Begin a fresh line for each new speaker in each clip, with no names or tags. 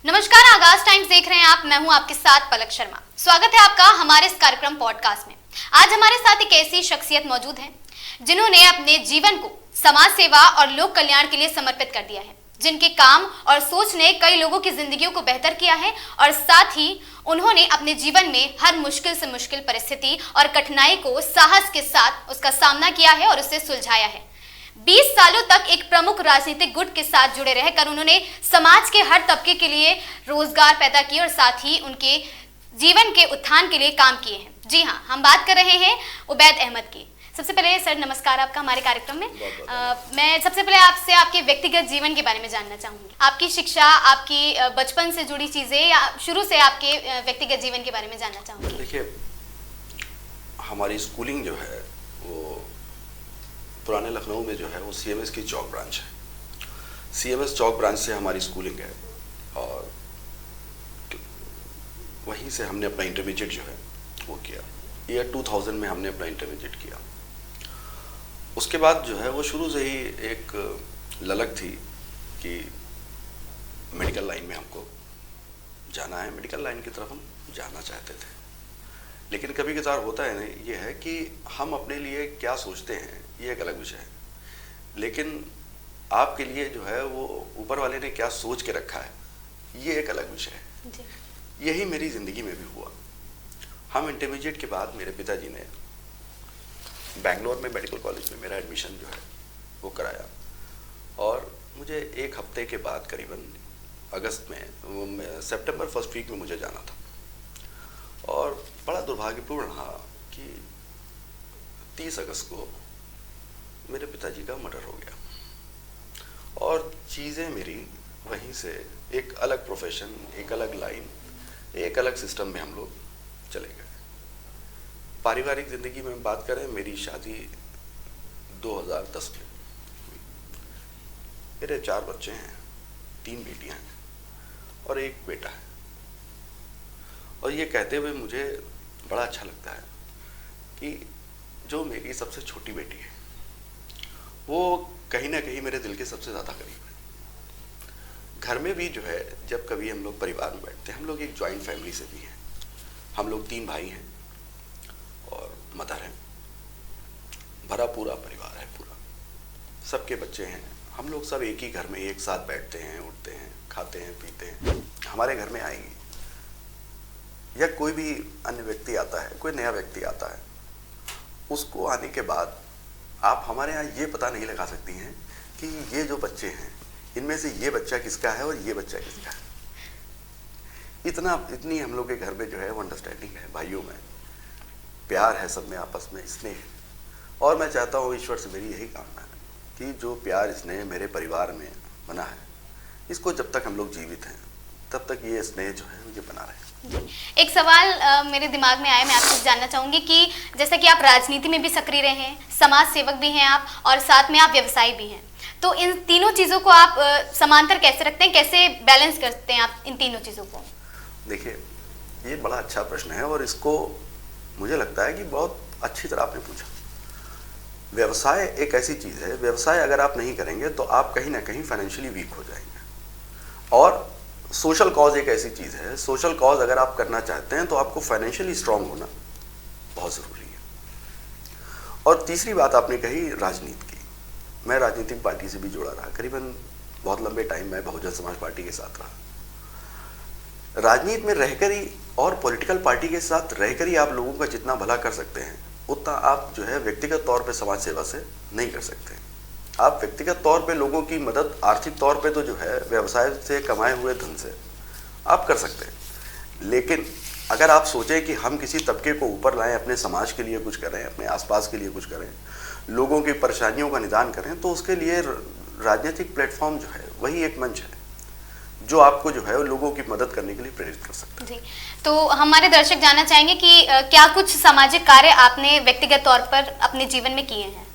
नमस्कार, आगाज टाइम्स देख रहे हैं आप। मैं हूं आपके साथ पलक शर्मा। स्वागत है आपका हमारे इस कार्यक्रम पॉडकास्ट में। आज हमारे साथ एक ऐसी शख्सियत मौजूद है जिन्होंने अपने जीवन को समाज सेवा और लोक कल्याण के लिए समर्पित कर दिया है, जिनके काम और सोच ने कई लोगों की जिंदगियों को बेहतर किया है और साथ ही उन्होंने अपने जीवन में हर मुश्किल से मुश्किल परिस्थिति और कठिनाई को साहस के साथ उसका सामना किया है और उसे सुलझाया है। 20 सालों तक एक प्रमुख राजनीतिक गुट के साथ जुड़े रहकर उन्होंने समाज के हर तबके के लिए रोजगार पैदा किए और साथ ही उनके जीवन के उत्थान के लिए काम किए हैं। जी हाँ, हम बात कर रहे हैं उबैद अहमद की। सबसे पहले सर नमस्कार आपका हमारे कार्यक्रम में। मैं सबसे पहले आपसे आपके व्यक्तिगत जीवन के बारे में जानना चाहूंगी। आपकी शिक्षा, आपकी बचपन से जुड़ी चीजें या शुरू से आपके व्यक्तिगत जीवन के बारे में जानना चाहूंगी।
देखिए, हमारी स्कूलिंग जो है वो पुराने लखनऊ में जो है वो CMS की चौक ब्रांच है। CMS चौक ब्रांच से हमारी स्कूलिंग है और वहीं से हमने अपना इंटरमीडिएट जो है वो किया। ईयर 2000 में हमने अपना इंटरमीडिएट किया। उसके बाद जो है वो शुरू से ही एक ललक थी कि मेडिकल लाइन में हमको जाना है, मेडिकल लाइन की तरफ हम जाना चाहते थे। लेकिन कभी कभार होता है ना, ये है कि हम अपने लिए क्या सोचते हैं ये एक अलग विषय है, लेकिन आपके लिए जो है वो ऊपर वाले ने क्या सोच के रखा है ये एक अलग विषय है जी। यही मेरी ज़िंदगी में भी हुआ। हम इंटरमीडिएट के बाद मेरे पिताजी ने बेंगलोर में मेडिकल कॉलेज में मेरा एडमिशन जो है वो कराया और मुझे एक हफ्ते के बाद करीबन अगस्त में सितंबर फर्स्ट वीक में मुझे जाना था। और बड़ा दुर्भाग्यपूर्ण रहा कि 30 अगस्त को मेरे पिताजी का मर्डर हो गया और चीज़ें मेरी वहीं से एक अलग प्रोफेशन, एक अलग लाइन, एक अलग सिस्टम में हम लोग चले गए। पारिवारिक ज़िंदगी में बात करें, मेरी शादी 2010 में हुई। मेरे 4 बच्चे हैं, 3 बेटियां हैं और एक बेटा है। और ये कहते हुए मुझे बड़ा अच्छा लगता है कि जो मेरी सबसे छोटी बेटी है वो कहीं ना कहीं मेरे दिल के सबसे ज़्यादा करीब है। घर में भी जो है जब कभी हम लोग परिवार में बैठते हैं, हम लोग एक जॉइंट फैमिली से भी हैं। हम लोग 3 भाई हैं और मदर हैं। भरा पूरा परिवार है, पूरा सबके बच्चे हैं। हम लोग सब एक ही घर में एक साथ बैठते हैं, उठते हैं, खाते हैं, पीते हैं। हमारे घर में आएंगी या कोई भी अन्य व्यक्ति आता है, कोई नया व्यक्ति आता है, उसको आने के बाद आप हमारे यहाँ ये पता नहीं लगा सकती हैं कि ये जो बच्चे हैं इनमें से ये बच्चा किसका है और ये बच्चा किसका है। इतनी हम लोग के घर में जो है वो अंडरस्टैंडिंग है, भाइयों में प्यार है, सब में आपस में स्नेह है। और मैं चाहता हूँ, ईश्वर से मेरी यही कामना है कि जो प्यार स्नेह मेरे परिवार में बना है, इसको जब तक हम लोग जीवित हैं तब तक ये स्नेह जो है ये बना रहे।
एक सवाल मेरे दिमाग में आया, मैं आपसे जानना चाहूंगी कि जैसा कि आप राजनीति में भी सक्रिय रहे हैं, समाज सेवक भी हैं आप और साथ में आप व्यवसायी भी हैं, तो इन तीनों चीज़ों को आप समांतर कैसे रखते हैं, कैसे बैलेंस करते हैं आप इन तीनों चीज़ों को?
देखिए, ये बड़ा अच्छा प्रश्न है और इसको मुझे लगता है कि बहुत अच्छी तरह आपने पूछा। व्यवसाय एक ऐसी चीज़ है, व्यवसाय अगर आप नहीं करेंगे तो आप कहीं ना कहीं फाइनेंशियली वीक हो जाएंगे। और सोशल कॉज एक ऐसी चीज़ है, सोशल कॉज अगर आप करना चाहते हैं तो आपको फाइनेंशियली स्ट्रांग होना बहुत ज़रूरी है। और तीसरी बात आपने कही राजनीति की। मैं राजनीतिक पार्टी से भी जुड़ा रहा, करीबन बहुत लंबे टाइम मैं बहुजन समाज पार्टी के साथ रहा। राजनीति में रहकर ही और पॉलिटिकल पार्टी के साथ रहकर ही आप लोगों का जितना भला कर सकते हैं उतना आप जो है व्यक्तिगत तौर पे समाज सेवा से नहीं कर सकते। आप व्यक्तिगत तौर पे लोगों की मदद आर्थिक तौर पे तो जो है व्यवसाय से कमाए हुए धन से आप कर सकते हैं, लेकिन अगर आप सोचें कि हम किसी तबके को ऊपर लाएं, अपने समाज के लिए कुछ करें, अपने आसपास के लिए कुछ करें, लोगों की परेशानियों का निदान करें, तो उसके लिए राजनीतिक प्लेटफॉर्म जो है वही एक मंच है जो आपको जो है लोगों की मदद करने के लिए प्रेरित कर सकता है।
जी, तो हमारे दर्शक जानना चाहेंगे कि क्या कुछ सामाजिक कार्य आपने व्यक्तिगत तौर पर अपने जीवन में किए हैं?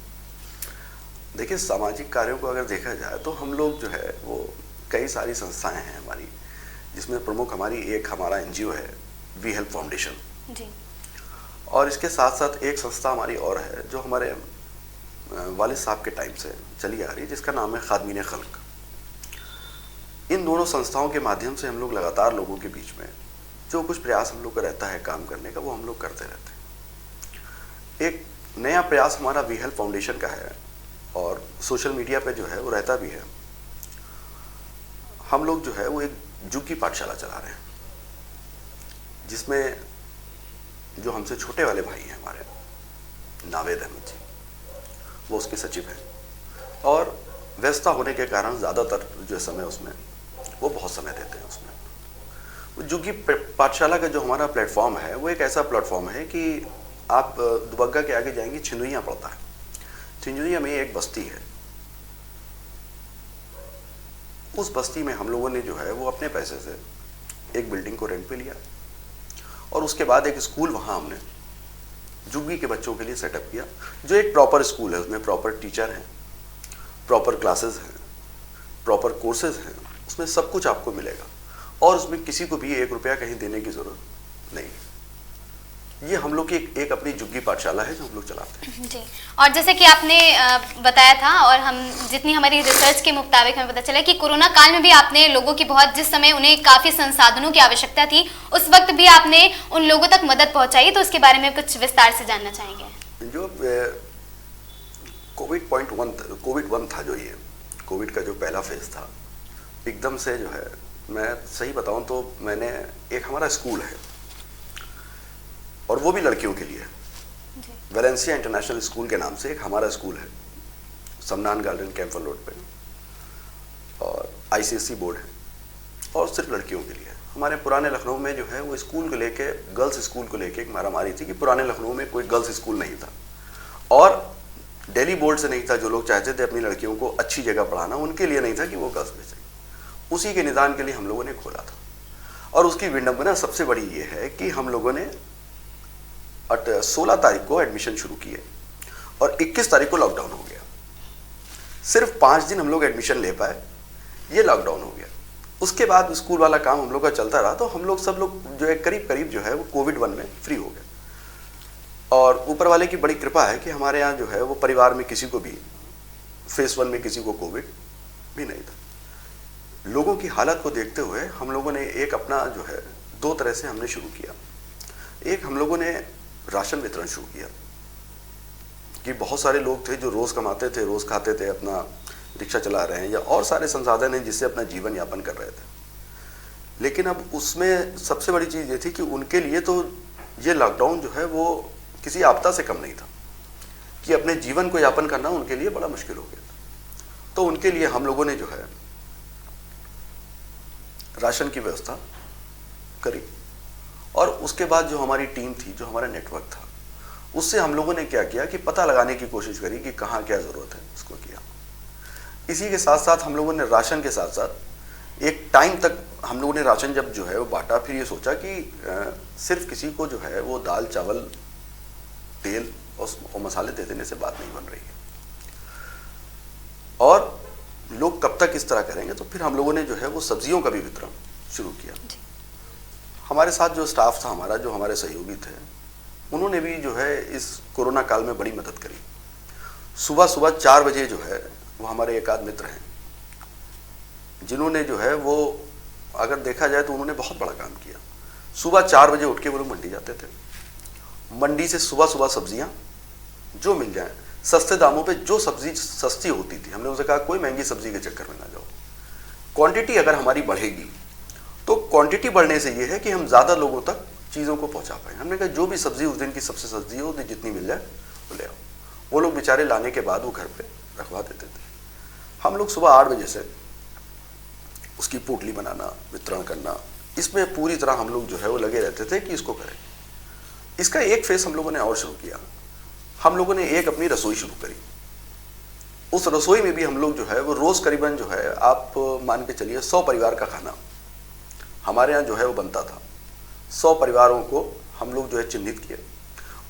देखिए, सामाजिक कार्यों को अगर देखा जाए तो हम लोग जो है वो कई सारी संस्थाएं हैं हमारी, जिसमें प्रमुख हमारी एक हमारा NGO है, वी हेल्प फाउंडेशन जी। और इसके साथ साथ एक संस्था हमारी और है जो हमारे वालिद साहब के टाइम से चली आ रही है, जिसका नाम है खादमीन खल्क। इन दोनों संस्थाओं के माध्यम से हम लोग लगातार लोगों के बीच में जो कुछ प्रयास हम लोग का रहता है काम करने का, वो हम लोग करते रहते हैं। एक नया प्रयास हमारा वी हेल्प फाउंडेशन का है और सोशल मीडिया पे जो है वो रहता भी है। हम लोग जो है वो एक झुग्गी पाठशाला चला रहे हैं, जिसमें जो हमसे छोटे वाले भाई हैं हमारे, नावेद अहमद जी, वो उसके सचिव हैं और व्यस्तता होने के कारण ज़्यादातर जो समय उसमें वो बहुत समय देते हैं उसमें। झुग्गी पाठशाला का जो हमारा प्लेटफॉर्म है वो एक ऐसा प्लेटफॉर्म है कि आप दुबग्गा के आगे जाएंगे, छिंदुइयाँ पड़ता है। छिंदुइयाँ में एक बस्ती है, उस बस्ती में हम लोगों ने जो है वो अपने पैसे से एक बिल्डिंग को रेंट पे लिया और उसके बाद एक स्कूल वहाँ हमने झुग्गी के बच्चों के लिए सेटअप किया, जो एक प्रॉपर स्कूल है। उसमें प्रॉपर टीचर हैं, प्रॉपर क्लासेस हैं, प्रॉपर कोर्सेज हैं, उसमें सब कुछ आपको मिलेगा और उसमें किसी को भी 1 रुपया कहीं देने की ज़रूरत नहीं। ये हम लोग की एक अपनी झुग्गी पाठशाला है जो हम लोग चलाते हैं
जी। और जैसे कि आपने बताया था और हम जितनी हमारी रिसर्च के मुताबिक हमें पता चला कि कोरोना काल में भी आपने लोगों की बहुत, जिस समय उन्हें काफ़ी संसाधनों की आवश्यकता थी, उस वक्त भी आपने उन लोगों तक मदद पहुंचाई, तो उसके बारे में कुछ विस्तार से जानना चाहेंगे।
जो कोविड 1 था, जो ये कोविड का जो पहला फेज था, एकदम से जो है, मैं सही बताऊं तो मैंने एक हमारा स्कूल है और वो भी लड़कियों के लिए है, वेलेंसिया इंटरनेशनल स्कूल के नाम से एक हमारा स्कूल है, समनान गार्डन कैंपल रोड पे, और आईसीएसई बोर्ड है और सिर्फ लड़कियों के लिए है। हमारे पुराने लखनऊ में जो है वो स्कूल को लेके, गर्ल्स स्कूल को लेके एक मारामारी थी कि पुराने लखनऊ में कोई गर्ल्स स्कूल नहीं था और दिल्ली बोर्ड से नहीं था। जो लोग चाहते थे अपनी लड़कियों को अच्छी जगह पढ़ाना, उनके लिए नहीं था कि वो गर्ल्स भेजें। उसी के निदान के लिए हम लोगों ने खोला था और उसकी विडंबना सबसे बड़ी ये है कि हम लोगों ने 16 तारीख को एडमिशन शुरू किए और 21 तारीख को लॉकडाउन हो गया। सिर्फ 5 दिन हम लोग एडमिशन ले पाए, ये लॉकडाउन हो गया। उसके बाद स्कूल वाला काम हम लोग का चलता रहा, तो हम लोग सब लोग जो है करीब करीब जो है वो कोविड 1 में फ्री हो गए। और ऊपर वाले की बड़ी कृपा है कि हमारे यहाँ जो है वो परिवार में किसी को भी फेस 1 में किसी को कोविड भी नहीं था। लोगों की हालत को देखते हुए हम लोगों ने एक अपना जो है 2 तरह से हमने शुरू किया। एक, हम लोगों ने राशन वितरण शुरू किया कि बहुत सारे लोग थे जो रोज़ कमाते थे, रोज़ खाते थे, अपना रिक्शा चला रहे हैं या और सारे संसाधन हैं जिससे अपना जीवन यापन कर रहे थे। लेकिन अब उसमें सबसे बड़ी चीज़ ये थी कि उनके लिए तो ये लॉकडाउन जो है वो किसी आपदा से कम नहीं था, कि अपने जीवन को यापन करना उनके लिए बड़ा मुश्किल हो गया था। तो उनके लिए हम लोगों ने जो है राशन की व्यवस्था करी और उसके बाद जो हमारी टीम थी, जो हमारा नेटवर्क था, उससे हम लोगों ने क्या किया कि पता लगाने की कोशिश करी कि कहाँ क्या ज़रूरत है, उसको किया। इसी के साथ साथ हम लोगों ने राशन के साथ साथ एक टाइम तक हम लोगों ने राशन जब जो है वो बांटा, फिर ये सोचा कि सिर्फ किसी को जो है वो दाल चावल तेल और मसाले दे देने से बात नहीं बन रही है और लोग कब तक इस तरह करेंगे। तो फिर हम लोगों ने जो है वो सब्जियों का भी वितरण शुरू किया। हमारे साथ जो स्टाफ था हमारा, जो हमारे सहयोगी थे, उन्होंने भी जो है इस कोरोना काल में बड़ी मदद करी। सुबह सुबह 4 बजे जो है वो हमारे एक आध मित्र हैं जिन्होंने जो है वो, अगर देखा जाए तो उन्होंने बहुत बड़ा काम किया। सुबह 4 बजे उठ के वो लोग मंडी जाते थे। मंडी से सुबह सुबह सब्जियां जो मिल जाए सस्ते दामों पे, जो सब्जी सस्ती होती थी, हमने उनसे कहा कोई महंगी सब्जी के चक्कर में ना जाओ। क्वांटिटी अगर हमारी बढ़ेगी तो क्वांटिटी बढ़ने से ये है कि हम ज़्यादा लोगों तक चीज़ों को पहुंचा पाए। हमने कहा जो भी सब्जी उस दिन की सबसे सस्ती हो, जितनी मिल जाए वो ले आओ। वो लोग बेचारे लाने के बाद वो घर पे रखवा देते थे। हम लोग सुबह 8 बजे से उसकी पोटली बनाना, वितरण करना, इसमें पूरी तरह हम लोग जो है वो लगे रहते थे कि इसको करें। इसका एक फेस हम लोगों ने और शुरू किया। हम लोगों ने एक अपनी रसोई शुरू करी। उस रसोई में भी हम लोग जो है वो रोज़ करीबन जो है, आप मान के चलिए 100 परिवार का खाना हमारे यहाँ जो है वो बनता था। 100 परिवारों को हम लोग जो है चिन्हित किए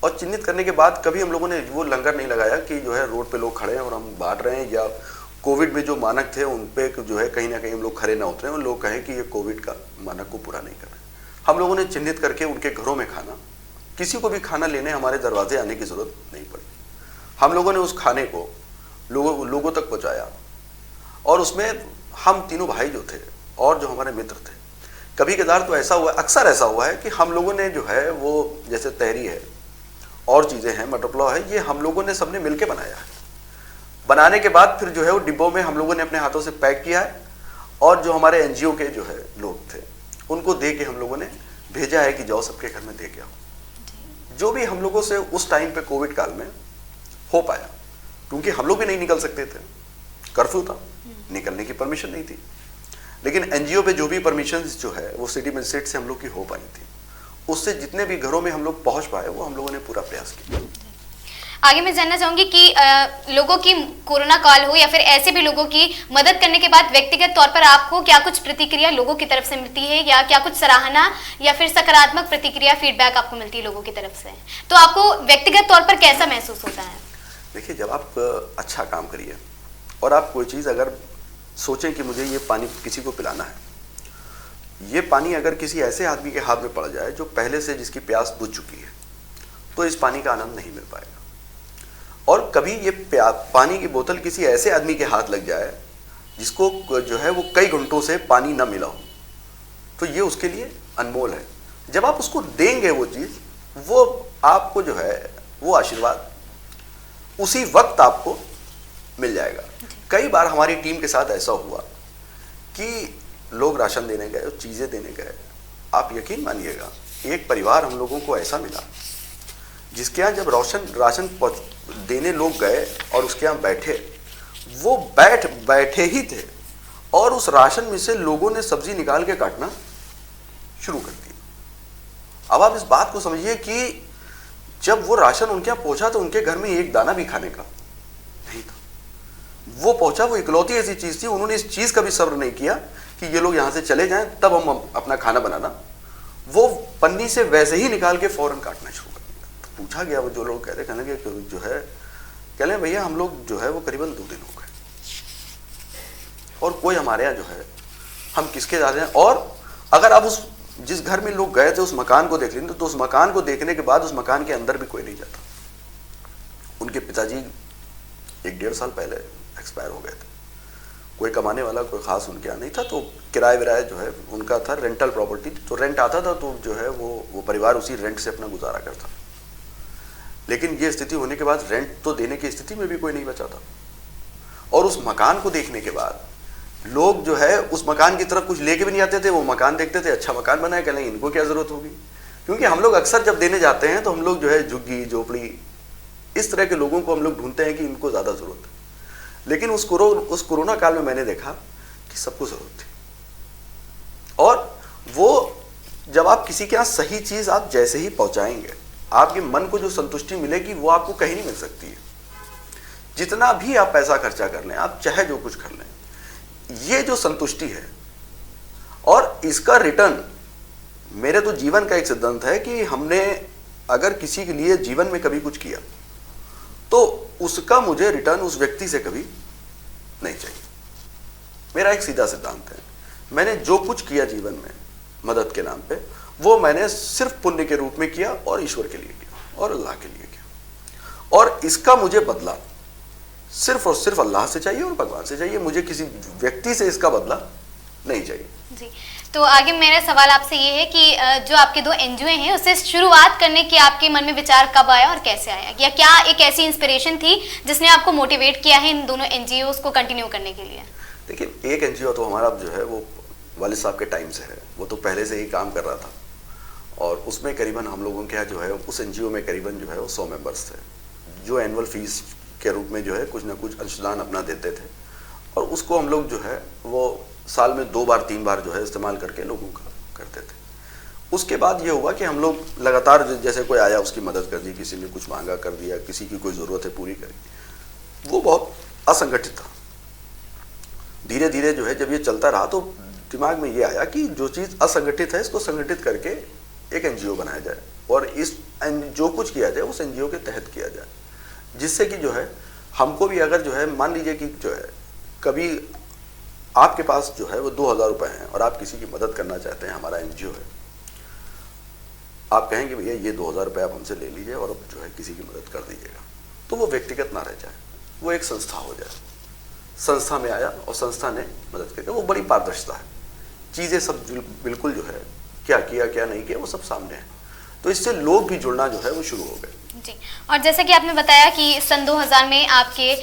और चिन्हित करने के बाद कभी हम लोगों ने वो लंगर नहीं लगाया कि जो है रोड पे लोग खड़े हैं और हम बांट रहे हैं, या कोविड में जो मानक थे उन पे जो है कहीं ना कहीं हम लोग खड़े ना उतरे और लोग कहें कि ये कोविड का मानक को पूरा नहीं कर रहे। हम लोगों ने चिन्हित करके उनके घरों में खाना, किसी को भी खाना लेने हमारे दरवाजे आने की ज़रूरत नहीं पड़ी। हम लोगों ने उस खाने को लोगों तक पहुँचाया और उसमें हम तीनों भाई जो थे और जो हमारे मित्र थे, कभी कदार तो ऐसा हुआ, अक्सर ऐसा हुआ है कि हम लोगों ने जो है वो जैसे तहरी है और चीज़ें हैं, मटर पुलाव है, ये हम लोगों ने सबने मिलके बनाया है। बनाने के बाद फिर जो है वो डिब्बों में हम लोगों ने अपने हाथों से पैक किया है और जो हमारे एनजीओ के जो है लोग थे उनको दे के हम लोगों ने भेजा है कि जाओ सबके घर में दे के आओ। जो भी हम लोगों से उस टाइम पे कोविड काल में हो पाया, क्योंकि हम लोग भी नहीं निकल सकते थे, कर्फ्यू था, निकलने की परमिशन नहीं थी, लेकिन एनजीओ पे जो भी परमिशन जो है वो सिटी मजिस्ट्रेट से हम लोग की हो पाई थी, उससे जितने भी घरों में हम लोग पहुंच पाए वो हम लोगों ने पूरा प्रयास किया।
आगे मैं जानना चाहूंगी कि लोगों की कोरोना काल हो या फिर ऐसे भी लोगों की मदद करने के बाद व्यक्तिगत तौर पर आपको क्या कुछ प्रतिक्रिया लोगों की तरफ से मिलती है, या क्या कुछ सराहना या फिर सकारात्मक प्रतिक्रिया फीडबैक आपको मिलती है लोगों की तरफ से, तो आपको व्यक्तिगत तौर पर कैसा महसूस होता है?
देखिए, जब आप अच्छा काम करिए और आप कोई चीज़ अगर सोचें कि मुझे ये पानी किसी को पिलाना है, ये पानी अगर किसी ऐसे आदमी के हाथ में पड़ जाए जो पहले से जिसकी प्यास बुझ चुकी है, तो इस पानी का आनंद नहीं मिल पाएगा। और कभी ये पानी की बोतल किसी ऐसे आदमी के हाथ लग जाए जिसको जो है वो कई घंटों से पानी ना मिला हो, तो ये उसके लिए अनमोल है। जब आप उसको देंगे वो चीज़, वो आपको जो है वो आशीर्वाद उसी वक्त आपको मिल जाएगा। कई बार हमारी टीम के साथ ऐसा हुआ कि लोग राशन देने गए, चीज़ें देने गए, आप यकीन मानिएगा एक परिवार हम लोगों को ऐसा मिला जिसके यहाँ जब राशन देने लोग गए और उसके यहाँ बैठे, वो बैठे ही थे और उस राशन में से लोगों ने सब्जी निकाल के काटना शुरू कर दिया। अब आप इस बात को समझिए कि जब वो राशन उनके यहाँ पहुंचा तो उनके घर में एक दाना भी खाने का नहीं था। वो पहुंचा, वो इकलौती ऐसी चीज थी, उन्होंने इस चीज का भी सब्र नहीं किया कि ये लोग यहाँ से चले जाएं तब हम अपना खाना बनाना, वो पन्नी से वैसे ही निकाल के फौरन काटना शुरू कर दिया। तो पूछा गया, वो जो लोग कहते कहने लगे जो है, कह रहे भैया हम लोग जो है वो करीबन 2 दिन हो गए और कोई हमारे यहाँ जो है, हम किसके जा रहे हैं। और अगर आप उस जिस घर में लोग गए थे उस मकान को देख लेंगे तो उस मकान को देखने के बाद उस मकान के अंदर भी कोई नहीं जाता। उनके पिताजी 1-1.5 साल पहले एक्सपायर हो गए थे, कोई कमाने वाला कोई खास उनके यहाँ नहीं था, तो किराए विराए जो है उनका था, रेंटल प्रॉपर्टी, तो रेंट आता था, तो जो है वो परिवार उसी रेंट से अपना गुजारा करता। लेकिन ये स्थिति होने के बाद रेंट तो देने की स्थिति में भी कोई नहीं बचा था। और उस मकान को देखने के बाद लोग जो है उस मकान की तरफ कुछ लेके भी नहीं आते थे, वो मकान देखते थे, अच्छा मकान बना है, कह लेंगे इनको क्या जरूरत होगी। क्योंकि हम लोग अक्सर जब देने जाते हैं तो हम लोग जो है झुग्गी झोपड़ी इस तरह के लोगों को हम लोग ढूंढते हैं कि इनको ज़्यादा ज़रूरत है। लेकिन उस कोरोना काल में मैंने देखा कि सबको ज़रूरत थी। और वो जब आप किसी के यहाँ सही चीज़ आप जैसे ही पहुँचाएंगे, आपके मन को जो संतुष्टि मिलेगी वो आपको कहीं नहीं मिल सकती है। जितना भी आप पैसा खर्चा कर लें, आप चाहे जो कुछ कर लें, ये जो संतुष्टि है और इसका रिटर्न, मेरे तो जीवन का एक सिद्धांत है कि हमने अगर किसी के लिए जीवन में कभी कुछ किया तो उसका मुझे रिटर्न उस व्यक्ति से कभी नहीं चाहिए। मेरा एक सीधा सिद्धांत है, मैंने जो कुछ किया जीवन में मदद के नाम पे, वो मैंने सिर्फ पुण्य के रूप में किया और ईश्वर के लिए किया और अल्लाह के लिए किया। और इसका मुझे बदला सिर्फ और सिर्फ अल्लाह से चाहिए और भगवान से चाहिए, मुझे किसी व्यक्ति से इसका बदला नहीं चाहिए।
जी, तो आगे मेरा सवाल आपसे ये है कि जो आपके 2 एनजीओ हैं उससे शुरुआत करने की आपके मन में विचार कब आया और कैसे आया, या क्या एक ऐसी इंस्पिरेशन थी जिसने आपको मोटिवेट किया है इन दोनों एनजीओ को कंटिन्यू करने के लिए?
देखिए, एक एनजीओ तो हमारा जो है वो वालिद साहब के टाइम से है, वो तो पहले से ही काम कर रहा था और उसमें करीबन हम लोगों के यहाँ जो है उस एनजीओ में करीबन जो है वो 100 मेंबर्स थे, जो एनुअल फीस के रूप में जो है कुछ ना कुछ अंशदान अपना देते थे और उसको हम लोग जो है वो साल में 2 बार 3 बार जो है इस्तेमाल करके लोगों का करते थे। उसके बाद ये हुआ कि हम लोग लगातार जैसे कोई आया उसकी मदद कर दी, किसी ने कुछ मांगा कर दिया, किसी की कोई ज़रूरत है पूरी करी। वो बहुत असंगठित था। धीरे धीरे जो है जब ये चलता रहा तो दिमाग में ये आया कि जो चीज़ असंगठित है इसको संगठित करके एक एनजीओ बनाया जाए और इस जो कुछ किया जाए उस एनजीओ के तहत किया जाए, जिससे कि जो है हमको भी अगर जो है मान लीजिए कि जो है कभी आपके पास जो है वो 2000 रुपये हैं और आप किसी की मदद करना चाहते हैं, हमारा एनजीओ है, आप कहेंगे भैया ये 2000 रुपये आप हमसे ले लीजिए और अब जो है किसी की मदद कर दीजिएगा, तो वो व्यक्तिगत ना रह जाए, वो एक संस्था हो जाए। संस्था में आया और संस्था ने मदद की, वो बड़ी पारदर्शिता है चीज़ें सब बिल्कुल जो है क्या किया क्या नहीं किया वो सब सामने है। तो इससे लोग भी जुड़ना जो है वो शुरू हो गए।
जी, और जैसे कि आपने बताया कि सन 2000 में आपके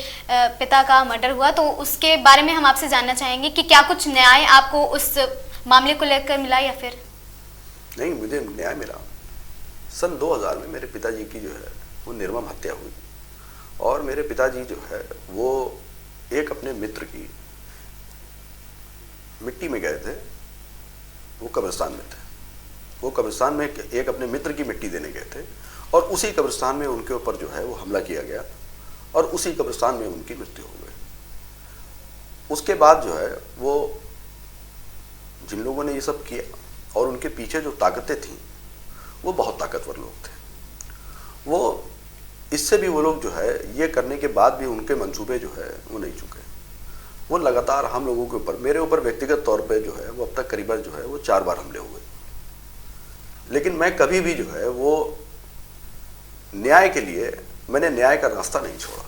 पिता का मर्डर हुआ, तो उसके बारे में हम आपसे जानना चाहेंगे कि क्या कुछ न्याय आपको उस मामले को लेकर मिला या फिर
नहीं? मुझे न्याय मिला। सन 2000 में मेरे पिताजी की जो है वो निर्मम हत्या हुई और मेरे पिताजी जो है वो एक अपने मित्र की मिट्टी में गए थे, वो कब्रिस्तान में थे। वो कब्रिस्तान में एक अपने मित्र की मिट्टी देने गए थे और उसी कब्रिस्तान में उनके ऊपर जो है वो हमला किया गया और उसी कब्रिस्तान में उनकी मृत्यु हो गई। उसके बाद जो है वो जिन लोगों ने ये सब किया और उनके पीछे जो ताकतें थीं वो बहुत ताकतवर लोग थे। वो इससे भी वो लोग जो है ये करने के बाद भी उनके मंसूबे जो है वो नहीं चुके। वो लगातार हम लोगों के ऊपर, मेरे ऊपर व्यक्तिगत तौर पे जो है वो अब तक करीबन जो है वो 4 बार हमले हुए, लेकिन मैं कभी भी जो है वो न्याय के लिए मैंने न्याय का रास्ता नहीं छोड़ा।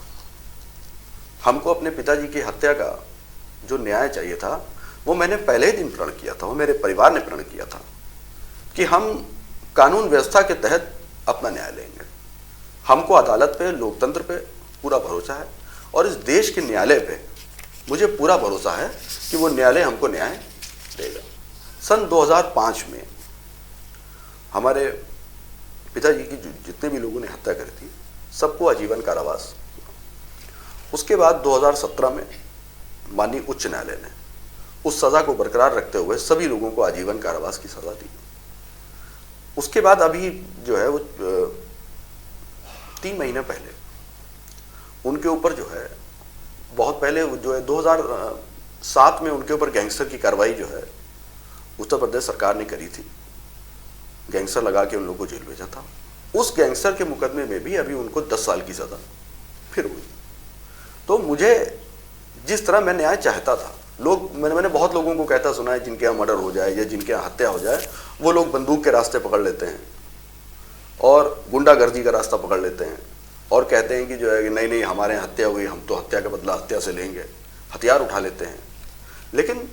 हमको अपने पिताजी की हत्या का जो न्याय चाहिए था वो मैंने पहले ही दिन प्रण किया था, वो मेरे परिवार ने प्रण किया था कि हम कानून व्यवस्था के तहत अपना न्याय लेंगे। हमको अदालत पे, लोकतंत्र पे पूरा भरोसा है और इस देश के न्यायालय पे मुझे पूरा भरोसा है कि वो न्यायालय हमको न्याय देगा। सन 2005 में हमारे पिताजी की जितने भी लोगों ने हत्या करी थी सबको आजीवन कारावास। उसके बाद 2017 में माननीय उच्च न्यायालय ने उस सज़ा को बरकरार रखते हुए सभी लोगों को आजीवन कारावास की सज़ा दी। उसके बाद अभी जो है वो 3 महीने पहले उनके ऊपर जो है, बहुत पहले जो है 2007 में उनके ऊपर गैंगस्टर की कार्रवाई जो है उत्तर प्रदेश सरकार ने करी थी। गैंगस्टर लगा के उन लोगों को जेल भेजा था। उस गैंगस्टर के मुकदमे में भी अभी उनको 10 साल की सज़ा फिर हुई। तो मुझे जिस तरह मैं न्याय चाहता था, मैंने बहुत लोगों को कहता सुना है जिनके यहाँ मर्डर हो जाए या जिनके यहाँ हत्या हो जाए वो लोग बंदूक के रास्ते पकड़ लेते हैं और गुंडागर्दी का रास्ता पकड़ लेते हैं और कहते हैं कि जो है कि नहीं हमारे यहाँ हत्या हुई, हम तो हत्या का बदला हत्या से लेंगे, हथियार उठा लेते हैं। लेकिन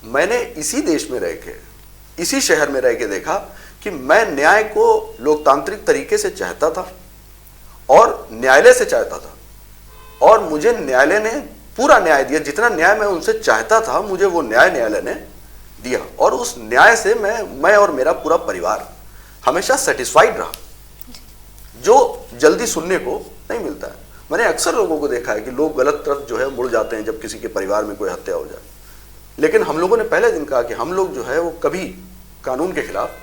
मैंने इसी देश में रह के, इसी शहर में रह के देखा कि मैं न्याय को लोकतांत्रिक तरीके से चाहता था और न्यायालय से चाहता था और मुझे न्यायालय ने पूरा न्याय दिया। जितना न्याय मैं उनसे चाहता था मुझे वो न्याय न्यायालय ने दिया और उस न्याय से मैं और मेरा पूरा परिवार हमेशा सेटिस्फाइड रहा, जो जल्दी सुनने को नहीं मिलता है। मैंने अक्सर लोगों को देखा है कि लोग गलत तरफ जो है मुड़ जाते हैं जब किसी के परिवार में कोई हत्या हो जाए, लेकिन हम लोगों ने पहले दिन कहा कि हम लोग जो है वो कभी कानून के खिलाफ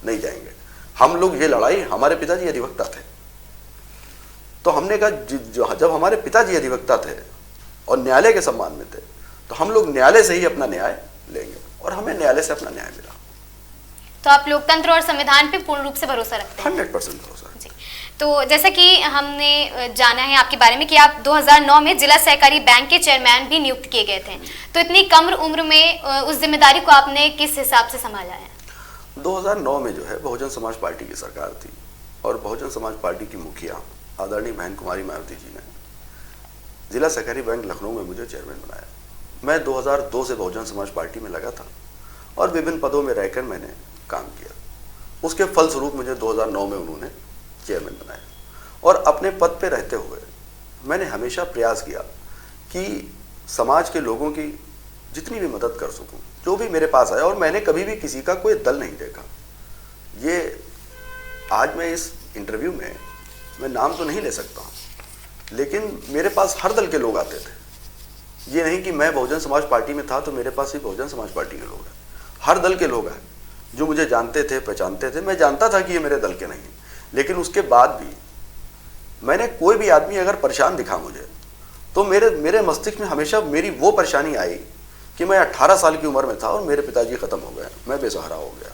नहीं जाएंगे। हम लोग ये लड़ाई, हमारे पिताजी अधिवक्ता थे तो हमने कहा जब हमारे पिताजी अधिवक्ता थे और न्यायालय के सम्मान में थे तो हम लोग न्यायालय से ही अपना न्याय लेंगे और हमें न्यायालय से अपना न्याय मिला।
तो आप लोकतंत्र और संविधान पे पूर्ण रूप से भरोसा रखते हैं?
100% भरोसा।
जी, तो जैसा कि हमने जाना है आपके बारे में कि आप 2009 में जिला सहकारी बैंक के चेयरमैन भी नियुक्त किए गए थे, तो इतनी कम उम्र में उस जिम्मेदारी को आपने किस हिसाब से संभाला है?
2009 में जो है बहुजन समाज पार्टी की सरकार थी और बहुजन समाज पार्टी की मुखिया आदरणीय बहन कुमारी मायावती जी ने जिला सहकारी बैंक लखनऊ में मुझे चेयरमैन बनाया। मैं 2002 से बहुजन समाज पार्टी में लगा था और विभिन्न पदों में रहकर मैंने काम किया। उसके फलस्वरूप मुझे 2009 में उन्होंने चेयरमैन बनाया और अपने पद पे रहते हुए मैंने हमेशा प्रयास किया कि समाज के लोगों की जितनी भी मदद कर सकूं, जो भी मेरे पास आया, और मैंने कभी भी किसी का कोई दल नहीं देखा। ये आज मैं इस इंटरव्यू में मैं नाम तो नहीं ले सकता हूँ, लेकिन मेरे पास हर दल के लोग आते थे। ये नहीं कि मैं बहुजन समाज पार्टी में था तो मेरे पास ही बहुजन समाज पार्टी के लोग हैं, हर दल के लोग हैं जो मुझे जानते थे, पहचानते थे। मैं जानता था कि ये मेरे दल के नहीं, लेकिन उसके बाद भी मैंने कोई भी आदमी अगर परेशान दिखा मुझे तो मेरे मस्तिष्क में हमेशा मेरी वो परेशानी आई कि मैं 18 साल की उम्र में था और मेरे पिताजी खत्म हो गए, मैं बेसहारा हो गया।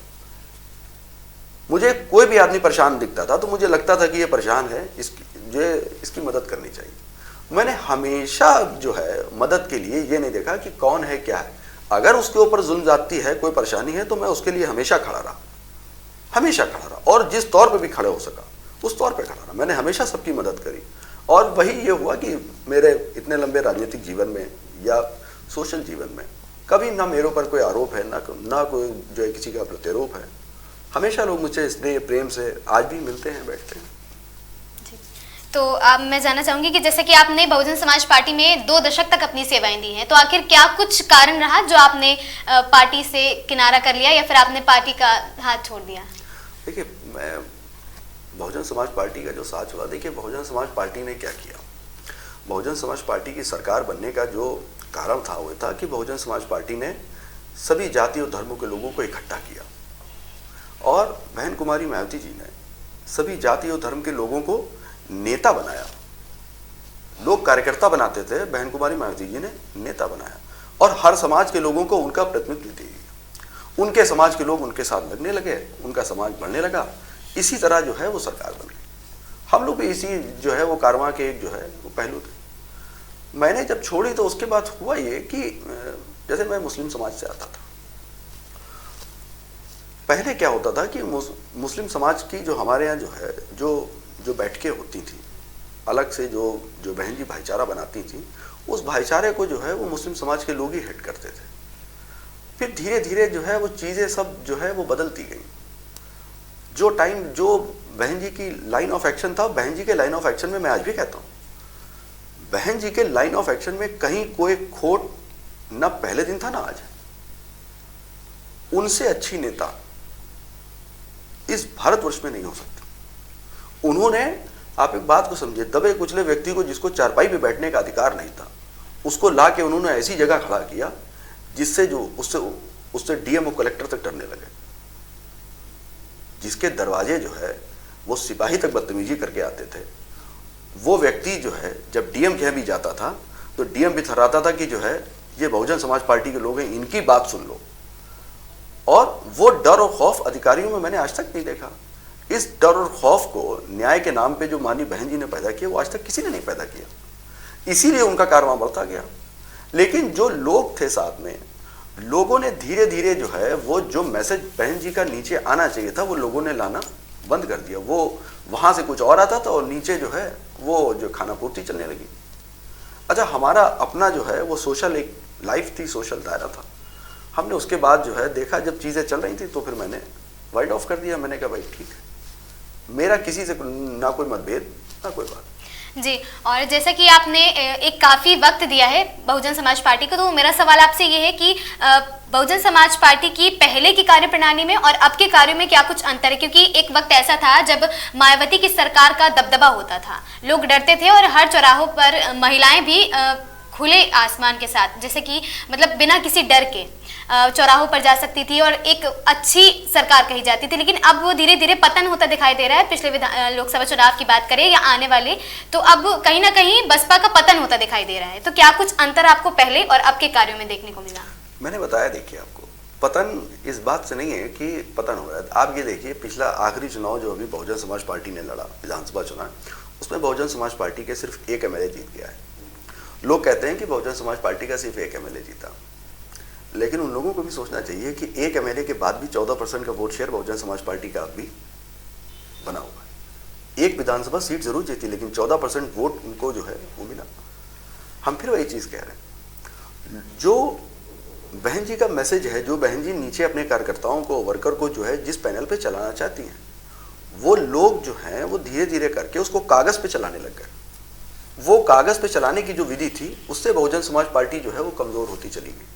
मुझे कोई भी आदमी परेशान दिखता था तो मुझे लगता था कि ये परेशान है, इसकी मदद करनी चाहिए। मैंने हमेशा जो है मदद के लिए ये नहीं देखा कि कौन है क्या है। अगर उसके ऊपर जुल्म जाती है, कोई परेशानी है, तो मैं उसके लिए हमेशा खड़ा रहा और जिस तौर पे भी खड़े हो सका उस तौर पे खड़ा रहा। मैंने हमेशा सबकी मदद करी और वही ये हुआ कि मेरे इतने लंबे राजनीतिक जीवन में या सोशल जीवन में कभी ना मेरे ऊपर कोई आरोप है, ना कोई जो है किसी का प्रत्यारोप है। हमेशा लोग मुझसे स्नेह प्रेम से आज भी मिलते हैं, बैठते हैं।
तो अब मैं जानना चाहूंगी कि जैसे कि आपने बहुजन समाज पार्टी में 2 दशक तक अपनी सेवाएं दी हैं, तो आखिर क्या कुछ कारण रहा जो आपने पार्टी से किनारा कर लिया या फिर आपने पार्टी का हाथ छोड़ दिया?
देखिए, मैं बहुजन समाज पार्टी का जो साथ छोड़ा, देखिए बहुजन समाज पार्टी ने क्या किया। बहुजन समाज पार्टी की सरकार बनने का जो कारण था वो था कि बहुजन समाज पार्टी ने सभी जाति और धर्मों के लोगों को इकट्ठा किया और बहन कुमारी मायावती जी ने सभी जाति और धर्म के लोगों को नेता बनाया। लोग कार्यकर्ता बनाते थे, बहन कुमारी मायावती जी ने नेता बनाया और हर समाज के लोगों को उनका प्रतिनिधित्व दिया। उनके समाज के लोग उनके साथ लगने लगे, उनका समाज बढ़ने लगा। इसी तरह जो है वो सरकार बन गई। हम लोग भी इसी जो है वो कारवां के एक जो है वो पहलू थे। मैंने जब छोड़ी तो उसके बाद हुआ ये कि जैसे मैं मुस्लिम समाज से आता था। पहले क्या होता था कि मुस्लिम समाज की जो हमारे यहाँ जो है जो बैठकें होती थी, अलग से जो बहन जी भाईचारा बनाती थी, उस भाईचारे को जो है वो मुस्लिम समाज के लोग ही हेड करते थे। फिर धीरे धीरे जो है वो चीज़ें सब जो है वो बदलती गई। जो बहन जी की लाइन ऑफ एक्शन था, बहन जी के लाइन ऑफ एक्शन में मैं आज भी कहता हूँ, बहन जी के लाइन ऑफ एक्शन में कहीं कोई खोट ना पहले दिन था ना आज। उनसे अच्छी नेता इस भारतवर्ष में नहीं हो सकती। उन्होंने, आप एक बात को समझिए, दबे कुचले व्यक्ति को, जिसको चारपाई पे बैठने का अधिकार नहीं था, उसको ला के उन्होंने ऐसी जगह खड़ा किया जिससे जो उससे डीएम और कलेक्टर तक डरने लगे। जिसके दरवाजे जो है वो सिपाही तक बदतमीजी करके आते थे, वो व्यक्ति जो है जब डीएम के यहाँ भी जाता था तो डीएम भी थर्राता था कि जो है ये बहुजन समाज पार्टी के लोग हैं, इनकी बात सुन लो। और वो डर और खौफ अधिकारियों में मैंने आज तक नहीं देखा। इस डर और खौफ को न्याय के नाम पे जो माननीय बहन जी ने पैदा किया, वो आज तक किसी ने नहीं पैदा किया। इसीलिए उनका कारवां बढ़ता गया। लेकिन जो लोग थे साथ में, लोगों ने धीरे धीरे जो है वो जो मैसेज बहन जी का नीचे आना चाहिए था वो लोगों ने लाना बंद कर दिया। वो वहाँ से कुछ और आता था और नीचे जो है वो जो खाना पूर्ति चलने लगी। अच्छा, हमारा अपना जो है वो सोशल एक लाइफ थी, सोशल दायरा था। हमने उसके बाद जो है देखा, जब चीज़ें चल रही थी तो फिर मैंने वाइड ऑफ कर दिया। मैंने कहा भाई ठीक है, मेरा किसी से ना कोई मतभेद ना कोई बात
जी। और जैसा कि आपने एक काफ़ी वक्त दिया है बहुजन समाज पार्टी को, तो मेरा सवाल आपसे ये है कि बहुजन समाज पार्टी की पहले की कार्यप्रणाली में और अब के कार्यों में क्या कुछ अंतर है? क्योंकि एक वक्त ऐसा था जब मायावती की सरकार का दबदबा होता था, लोग डरते थे और हर चौराहों पर महिलाएं भी खुले आसमान के साथ, जैसे कि मतलब बिना किसी डर के चौराहों पर जा सकती थी और एक अच्छी सरकार कही जाती थी। लेकिन अब वो धीरे धीरे पतन होता दिखाई दे रहा है। पिछले लोकसभा चुनाव की बात करें या आने वाले, तो अब कहीं ना कहीं बसपा का पतन होता दिखाई दे रहा है। तो क्या कुछ अंतर आपको पहले और अब के कार्यों में देखने को मिला?
मैंने बताया, देखिए आपको पतन इस बात से नहीं है कि पतन हो रहा है। आप ये देखिए, पिछला आखिरी चुनाव जो अभी बहुजन समाज पार्टी ने लड़ा, विधानसभा चुनाव, उसमें बहुजन समाज पार्टी के सिर्फ एक एमएलए जीत गया है। लोग कहते हैं कि बहुजन समाज पार्टी का सिर्फ एक एमएलए जीता, लेकिन उन लोगों को भी सोचना चाहिए कि एक एमएलए के बाद भी 14% का vote share Bahujan Samaj party का अब भी बना हुआ है। एक विधानसभा सीट जरूर जीती, लेकिन 14% वोट उनको जो है वो मिला। हम फिर वही चीज़ कह रहे हैं, जो बहन जी का मैसेज है, जो बहन जी नीचे अपने कार्यकर्ताओं को, वर्कर को जो है जिस पैनल पे चलाना चाहती हैं, वो लोग जो हैं वो धीरे धीरे करके उसको कागज़ पे चलाने लग गए। वो कागज़ पे चलाने की जो विधि थी, उससे बहुजन समाज पार्टी जो है वो कमज़ोर होती चली गई।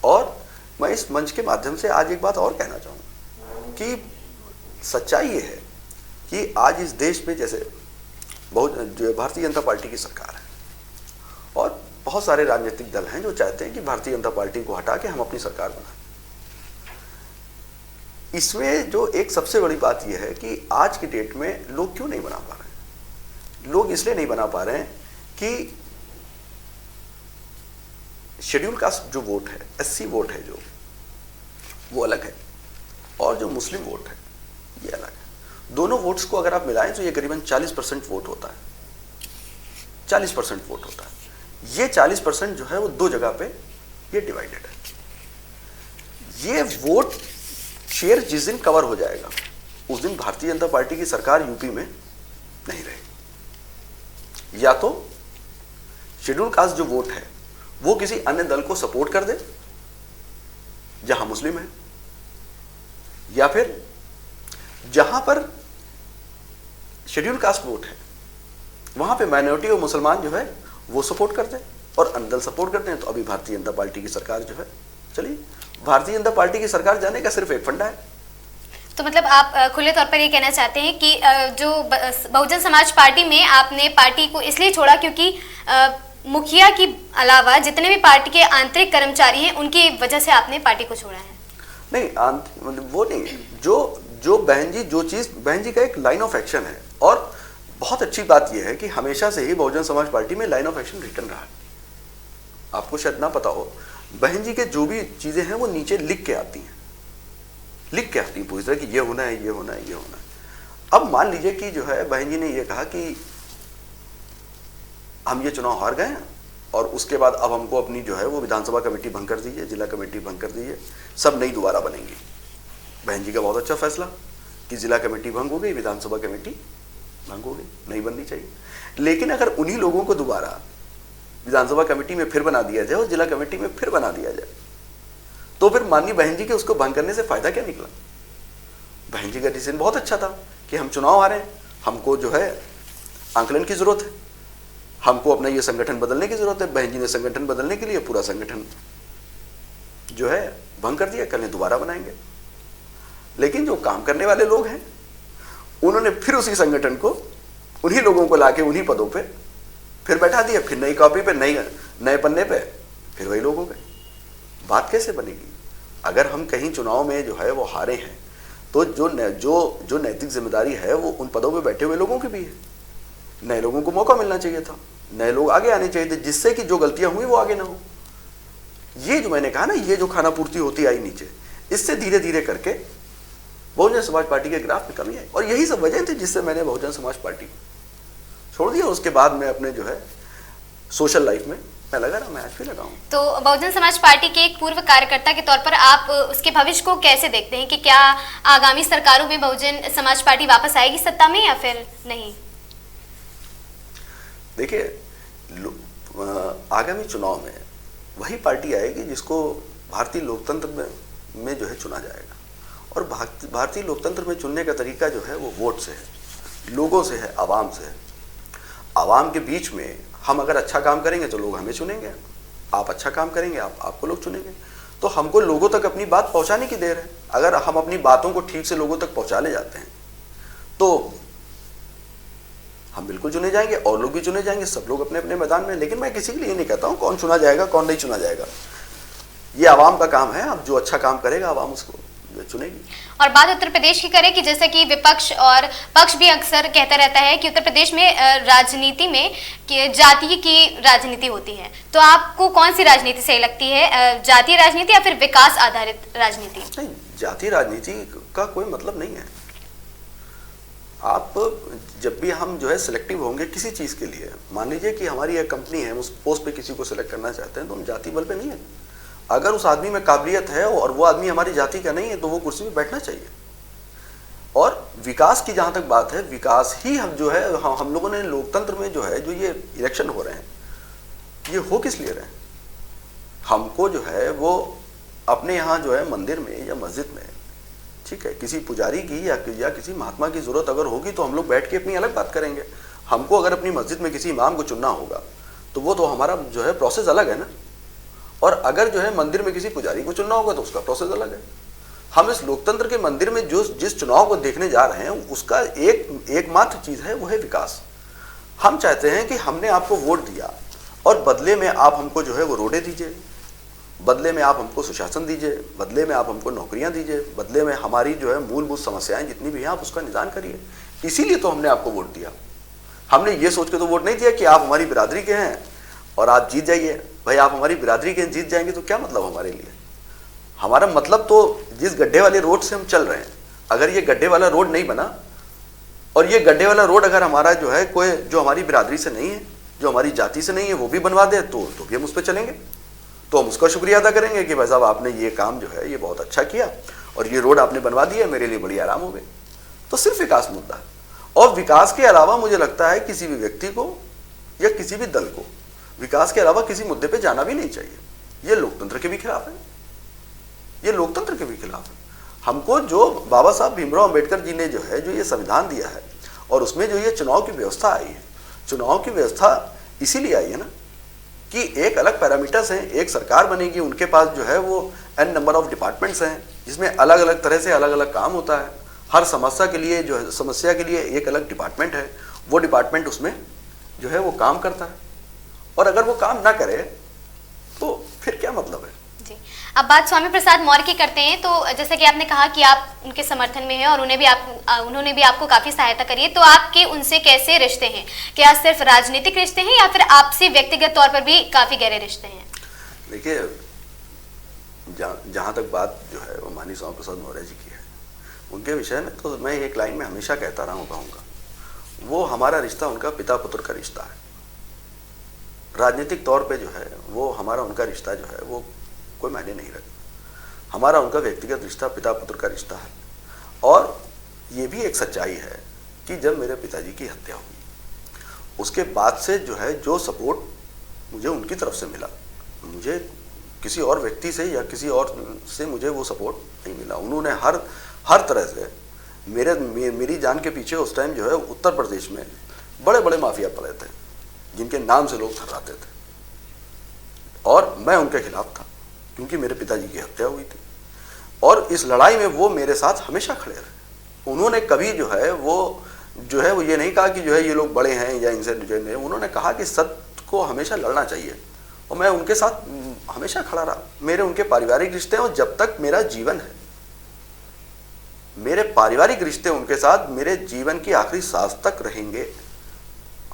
और मैं इस मंच के माध्यम से आज एक बात और कहना चाहूँगा कि सच्चाई ये है कि आज इस देश में जैसे जो भारतीय जनता पार्टी की सरकार है और बहुत सारे राजनीतिक दल हैं जो चाहते हैं कि भारतीय जनता पार्टी को हटा के हम अपनी सरकार बनाएं। इसमें जो एक सबसे बड़ी बात यह है कि आज की डेट में लोग क्यों नहीं बना पा रहे हैं? लोग इसलिए नहीं बना पा रहे हैं कि शेड्यूल कास्ट जो वोट है, एससी वोट है जो, वो अलग है और जो मुस्लिम वोट है ये अलग है। दोनों वोट्स को अगर आप मिलाएं तो ये करीबन 40% वोट होता है। 40% वोट होता है। ये 40% जो है वो दो जगह पे ये डिवाइडेड है। ये वोट शेयर जिस दिन कवर हो जाएगा उस दिन भारतीय जनता पार्टी की सरकार यूपी में नहीं रहेगी। या तो शेड्यूल कास्ट जो वोट है वो किसी अन्य दल को सपोर्ट कर दे जहां मुस्लिम है, या फिर जहां पर शेड्यूल कास्ट वोट है, वहां पे माइनॉरिटी और मुसलमान जो है वो सपोर्ट करते हैं और अंदर सपोर्ट करते हैं। तो अभी भारतीय जनता पार्टी की सरकार जो है, चलिए भारतीय जनता पार्टी की सरकार जाने का सिर्फ एक फंडा है।
तो मतलब आप खुले तौर पर ये कहना चाहते हैं कि जो बहुजन समाज पार्टी में आपने पार्टी को इसलिए छोड़ा क्योंकि मुखिया की अलावा जितने भी पार्टी के आंतरिक कर्मचारी हैं उनकी वजह से आपने पार्टी को छोड़ा है?
नहीं, वो नहीं है। जो बहन जी, जो चीज बहन जी का एक लाइन ऑफ एक्शन है, और बहुत अच्छी बात यह है कि हमेशा से ही बहुजन समाज पार्टी में लाइन ऑफ एक्शन रिटर्न रहा है। आपको शायद ना पता हो, बहन जी के जो भी चीजें हैं वो नीचे लिख के आती हैं, पूरी तरह कि ये होना है, ये होना है, ये होना है। अब मान लीजिए कि जो है बहन जी ने ये कहा कि हम ये चुनाव हार गए हैं और उसके बाद अब हमको अपनी जो है वो विधानसभा कमेटी भंग कर दीजिए, जिला कमेटी भंग कर दीजिए, सब नई दोबारा बनेंगी। बहन जी का बहुत अच्छा फैसला कि जिला कमेटी भंग हो गई, विधानसभा कमेटी भंग हो गई, नहीं बननी चाहिए। लेकिन अगर उन्हीं लोगों को दोबारा विधानसभा कमेटी में फिर बना दिया जाए और जिला कमेटी में फिर बना दिया जाए, तो फिर माननीय बहन जी के उसको भंग करने से फायदा क्या निकला? बहन जी का डिसीजन बहुत अच्छा था कि हम चुनाव हारे, हमको जो है आंकलन की जरूरत है, हमको अपना ये संगठन बदलने की जरूरत है। बहन जी ने संगठन बदलने के लिए पूरा संगठन जो है भंग कर दिया, कल दोबारा बनाएंगे। लेकिन जो काम करने वाले लोग हैं उन्होंने फिर उसी संगठन को, उन्हीं लोगों को लाके उन्हीं पदों पे फिर बैठा दिया, फिर नई कॉपी पे, नए पन्ने पे फिर वही लोग हो गए। बात कैसे बनेगी? अगर हम कहीं चुनाव में जो है वो हारे हैं तो जो नैतिक जिम्मेदारी है वो उन पदों पे बैठे हुए लोगों की भी है। नए लोगों को मौका मिलना चाहिए था, नए लोग आगे आने चाहिए थे, जिससे कि जो गलतियां हुई वो आगे ना हो। ये जो मैंने कहा ना, ये जो खाना पूर्ति होती आई नीचे, इससे धीरे धीरे करके बहुजन समाज पार्टी के ग्राफ में कमी आई, और यही सब वजह थी जिससे मैंने बहुजन समाज पार्टी छोड़ दिया। उसके बाद मैं अपने जो है सोशल लाइफ में मैं लगा रहा, मैं आज भी लगा हूं।
तो बहुजन समाज पार्टी के एक पूर्व कार्यकर्ता के तौर पर आप उसके भविष्य को कैसे देखते हैं कि क्या आगामी सरकारों में बहुजन समाज पार्टी वापस आएगी सत्ता में या फिर नहीं?
देखिए, आगामी चुनाव में वही पार्टी आएगी जिसको भारतीय लोकतंत्र में जो है चुना जाएगा, और भारतीय लोकतंत्र में चुनने का तरीका जो है वो वोट से है, लोगों से है, आवाम से है। आवाम के बीच में हम अगर अच्छा काम करेंगे तो लोग हमें चुनेंगे, आप अच्छा काम करेंगे आपको लोग चुनेंगे। तो हमको लोगों तक अपनी बात पहुंचाने की देर है। अगर हम अपनी बातों को ठीक से लोगों तक पहुंचा ले जाते हैं तो हम बिल्कुल चुने जाएंगे, और लोग भी चुने जाएंगे, सब लोग अपने अपने मैदान में। लेकिन मैं किसी के लिए नहीं कहता हूं कौन चुना जाएगा कौन नहीं चुना जाएगा, ये आवाम का काम है। अब जो अच्छा काम करेगा आवाम उसको चुनेगी।
और बात उत्तर प्रदेश की करें कि जैसे कि विपक्ष और पक्ष भी अक्सर कहता रहता है कि उत्तर प्रदेश में राजनीति में कि जाति की राजनीति होती है, तो आपको कौन सी राजनीति सही लगती है, जातीय राजनीति या फिर विकास आधारित राजनीति?
नहीं, जातीय राजनीति का कोई मतलब नहीं है। आप जब भी हम जो है सिलेक्टिव होंगे किसी चीज के लिए, मान लीजिए कि हमारी एक कंपनी है, हम उस पोस्ट पे किसी को सिलेक्ट करना चाहते हैं, तो हम जाति बल पे नहीं है। अगर उस आदमी में काबिलियत है और वो आदमी हमारी जाति का नहीं है तो वो कुर्सी पे बैठना चाहिए। और विकास की जहां तक बात है, विकास ही हम जो है हम लोगों ने लोकतंत्र में जो है जो ये इलेक्शन हो रहे हैं, ये हो किस लिए रहे हैं? हमको जो है वो अपने यहाँ जो है मंदिर में या मस्जिद में, ठीक है, किसी पुजारी की या किसी महात्मा की जरूरत अगर होगी तो हम लोग बैठ के अपनी अलग बात करेंगे। हमको अगर अपनी मस्जिद में किसी इमाम को चुनना होगा तो वो तो हमारा जो है प्रोसेस अलग है ना, और अगर जो है मंदिर में किसी पुजारी को चुनना होगा तो उसका प्रोसेस अलग है। हम इस लोकतंत्र के मंदिर में जिस चुनाव को देखने जा रहे हैं उसका एकमात्र चीज है वो है विकास। हम चाहते हैं कि हमने आपको वोट दिया और बदले में आप हमको जो है वो रोडें दीजिए, बदले में आप हमको सुशासन दीजिए, बदले में आप हमको नौकरियां दीजिए, बदले में हमारी जो है मूलभूत समस्याएं जितनी भी हैं आप उसका निदान करिए। इसीलिए तो हमने आपको वोट दिया। हमने ये सोच के तो वोट नहीं दिया कि आप हमारी बिरादरी के हैं और आप जीत जाइए। भाई आप हमारी बिरादरी के जीत जाएंगे तो क्या मतलब हमारे लिए? हमारा मतलब तो जिस गड्ढे वाले रोड से हम चल रहे हैं, अगर ये गड्ढे वाला रोड नहीं बना और ये गड्ढे वाला रोड अगर हमारा जो है कोई जो हमारी बिरादरी से नहीं है, जो हमारी जाति से नहीं है, वो भी बनवा दे तो भी हम उस पर चलेंगे, तो हम उसका शुक्रिया अदा करेंगे कि भाई साहब आपने ये काम जो है ये बहुत अच्छा किया और ये रोड आपने बनवा दिया, मेरे लिए बड़ी आराम हो गई। तो सिर्फ विकास मुद्दा है, और विकास के अलावा मुझे लगता है किसी भी व्यक्ति को या किसी भी दल को विकास के अलावा किसी मुद्दे पे जाना भी नहीं चाहिए। ये लोकतंत्र के भी खिलाफ है। ये लोकतंत्र के भी खिलाफ है। हमको जो बाबा साहब भीमराव अंबेडकर जी ने जो है जो ये संविधान दिया है और उसमें जो ये चुनाव की व्यवस्था आई है, चुनाव की व्यवस्था इसीलिए आई है ना कि एक अलग पैरामीटर्स हैं, एक सरकार बनेगी, उनके पास जो है वो n नंबर ऑफ डिपार्टमेंट्स हैं जिसमें अलग अलग तरह से अलग अलग काम होता है। हर समस्या के लिए जो है समस्या के लिए एक अलग डिपार्टमेंट है, वो डिपार्टमेंट उसमें जो है वो काम करता है, और अगर वो काम ना करे तो फिर क्या मतलब है।
जी, अब बात स्वामी प्रसाद मौर्य की करते हैं। तो जैसे कि आपने कहा कि आप उनके समर्थन में हैं और उन्होंने भी आपको काफी सहायता करी है, तो आपके उनसे कैसे रिश्ते हैं? क्या सिर्फ राजनीतिक रिश्ते हैं या फिर आपसे व्यक्तिगत तौर पर भी काफी गहरे रिश्ते हैं?
देखिए, जहाँ तक बात जो है वो माननीय स्वामी प्रसाद मौर्य जी की है, उनके विषय में तो मैं एक लाइन में हमेशा कहता रहा हूँ, कहूँगा, वो हमारा रिश्ता उनका पिता पुत्र का रिश्ता है। राजनीतिक तौर पे जो है वो हमारा उनका रिश्ता जो है वो कोई मायने नहीं रखता। हमारा उनका व्यक्तिगत रिश्ता पिता पुत्र का रिश्ता है। और ये भी एक सच्चाई है कि जब मेरे पिताजी की हत्या हुई उसके बाद से जो है जो सपोर्ट मुझे उनकी तरफ से मिला, मुझे किसी और व्यक्ति से या किसी और से मुझे वो सपोर्ट नहीं मिला। उन्होंने हर तरह से मेरी जान के पीछे उस टाइम जो है उत्तर प्रदेश में बड़े बड़े माफिया पड़े थे जिनके नाम से लोग थर्राते थे, और मैं उनके खिलाफ था क्योंकि मेरे पिताजी की हत्या हुई थी। और इस लड़ाई में वो मेरे साथ हमेशा खड़े रहे। उन्होंने कभी जो है वो ये नहीं कहा कि जो है ये लोग बड़े हैं या इनसे नहीं। उन्होंने कहा कि सत्य को हमेशा लड़ना चाहिए, और मैं उनके साथ हमेशा खड़ा रहा। मेरे उनके पारिवारिक रिश्ते हैं, और जब तक मेरा जीवन है मेरे पारिवारिक रिश्ते उनके साथ मेरे जीवन की आखिरी सांस तक रहेंगे।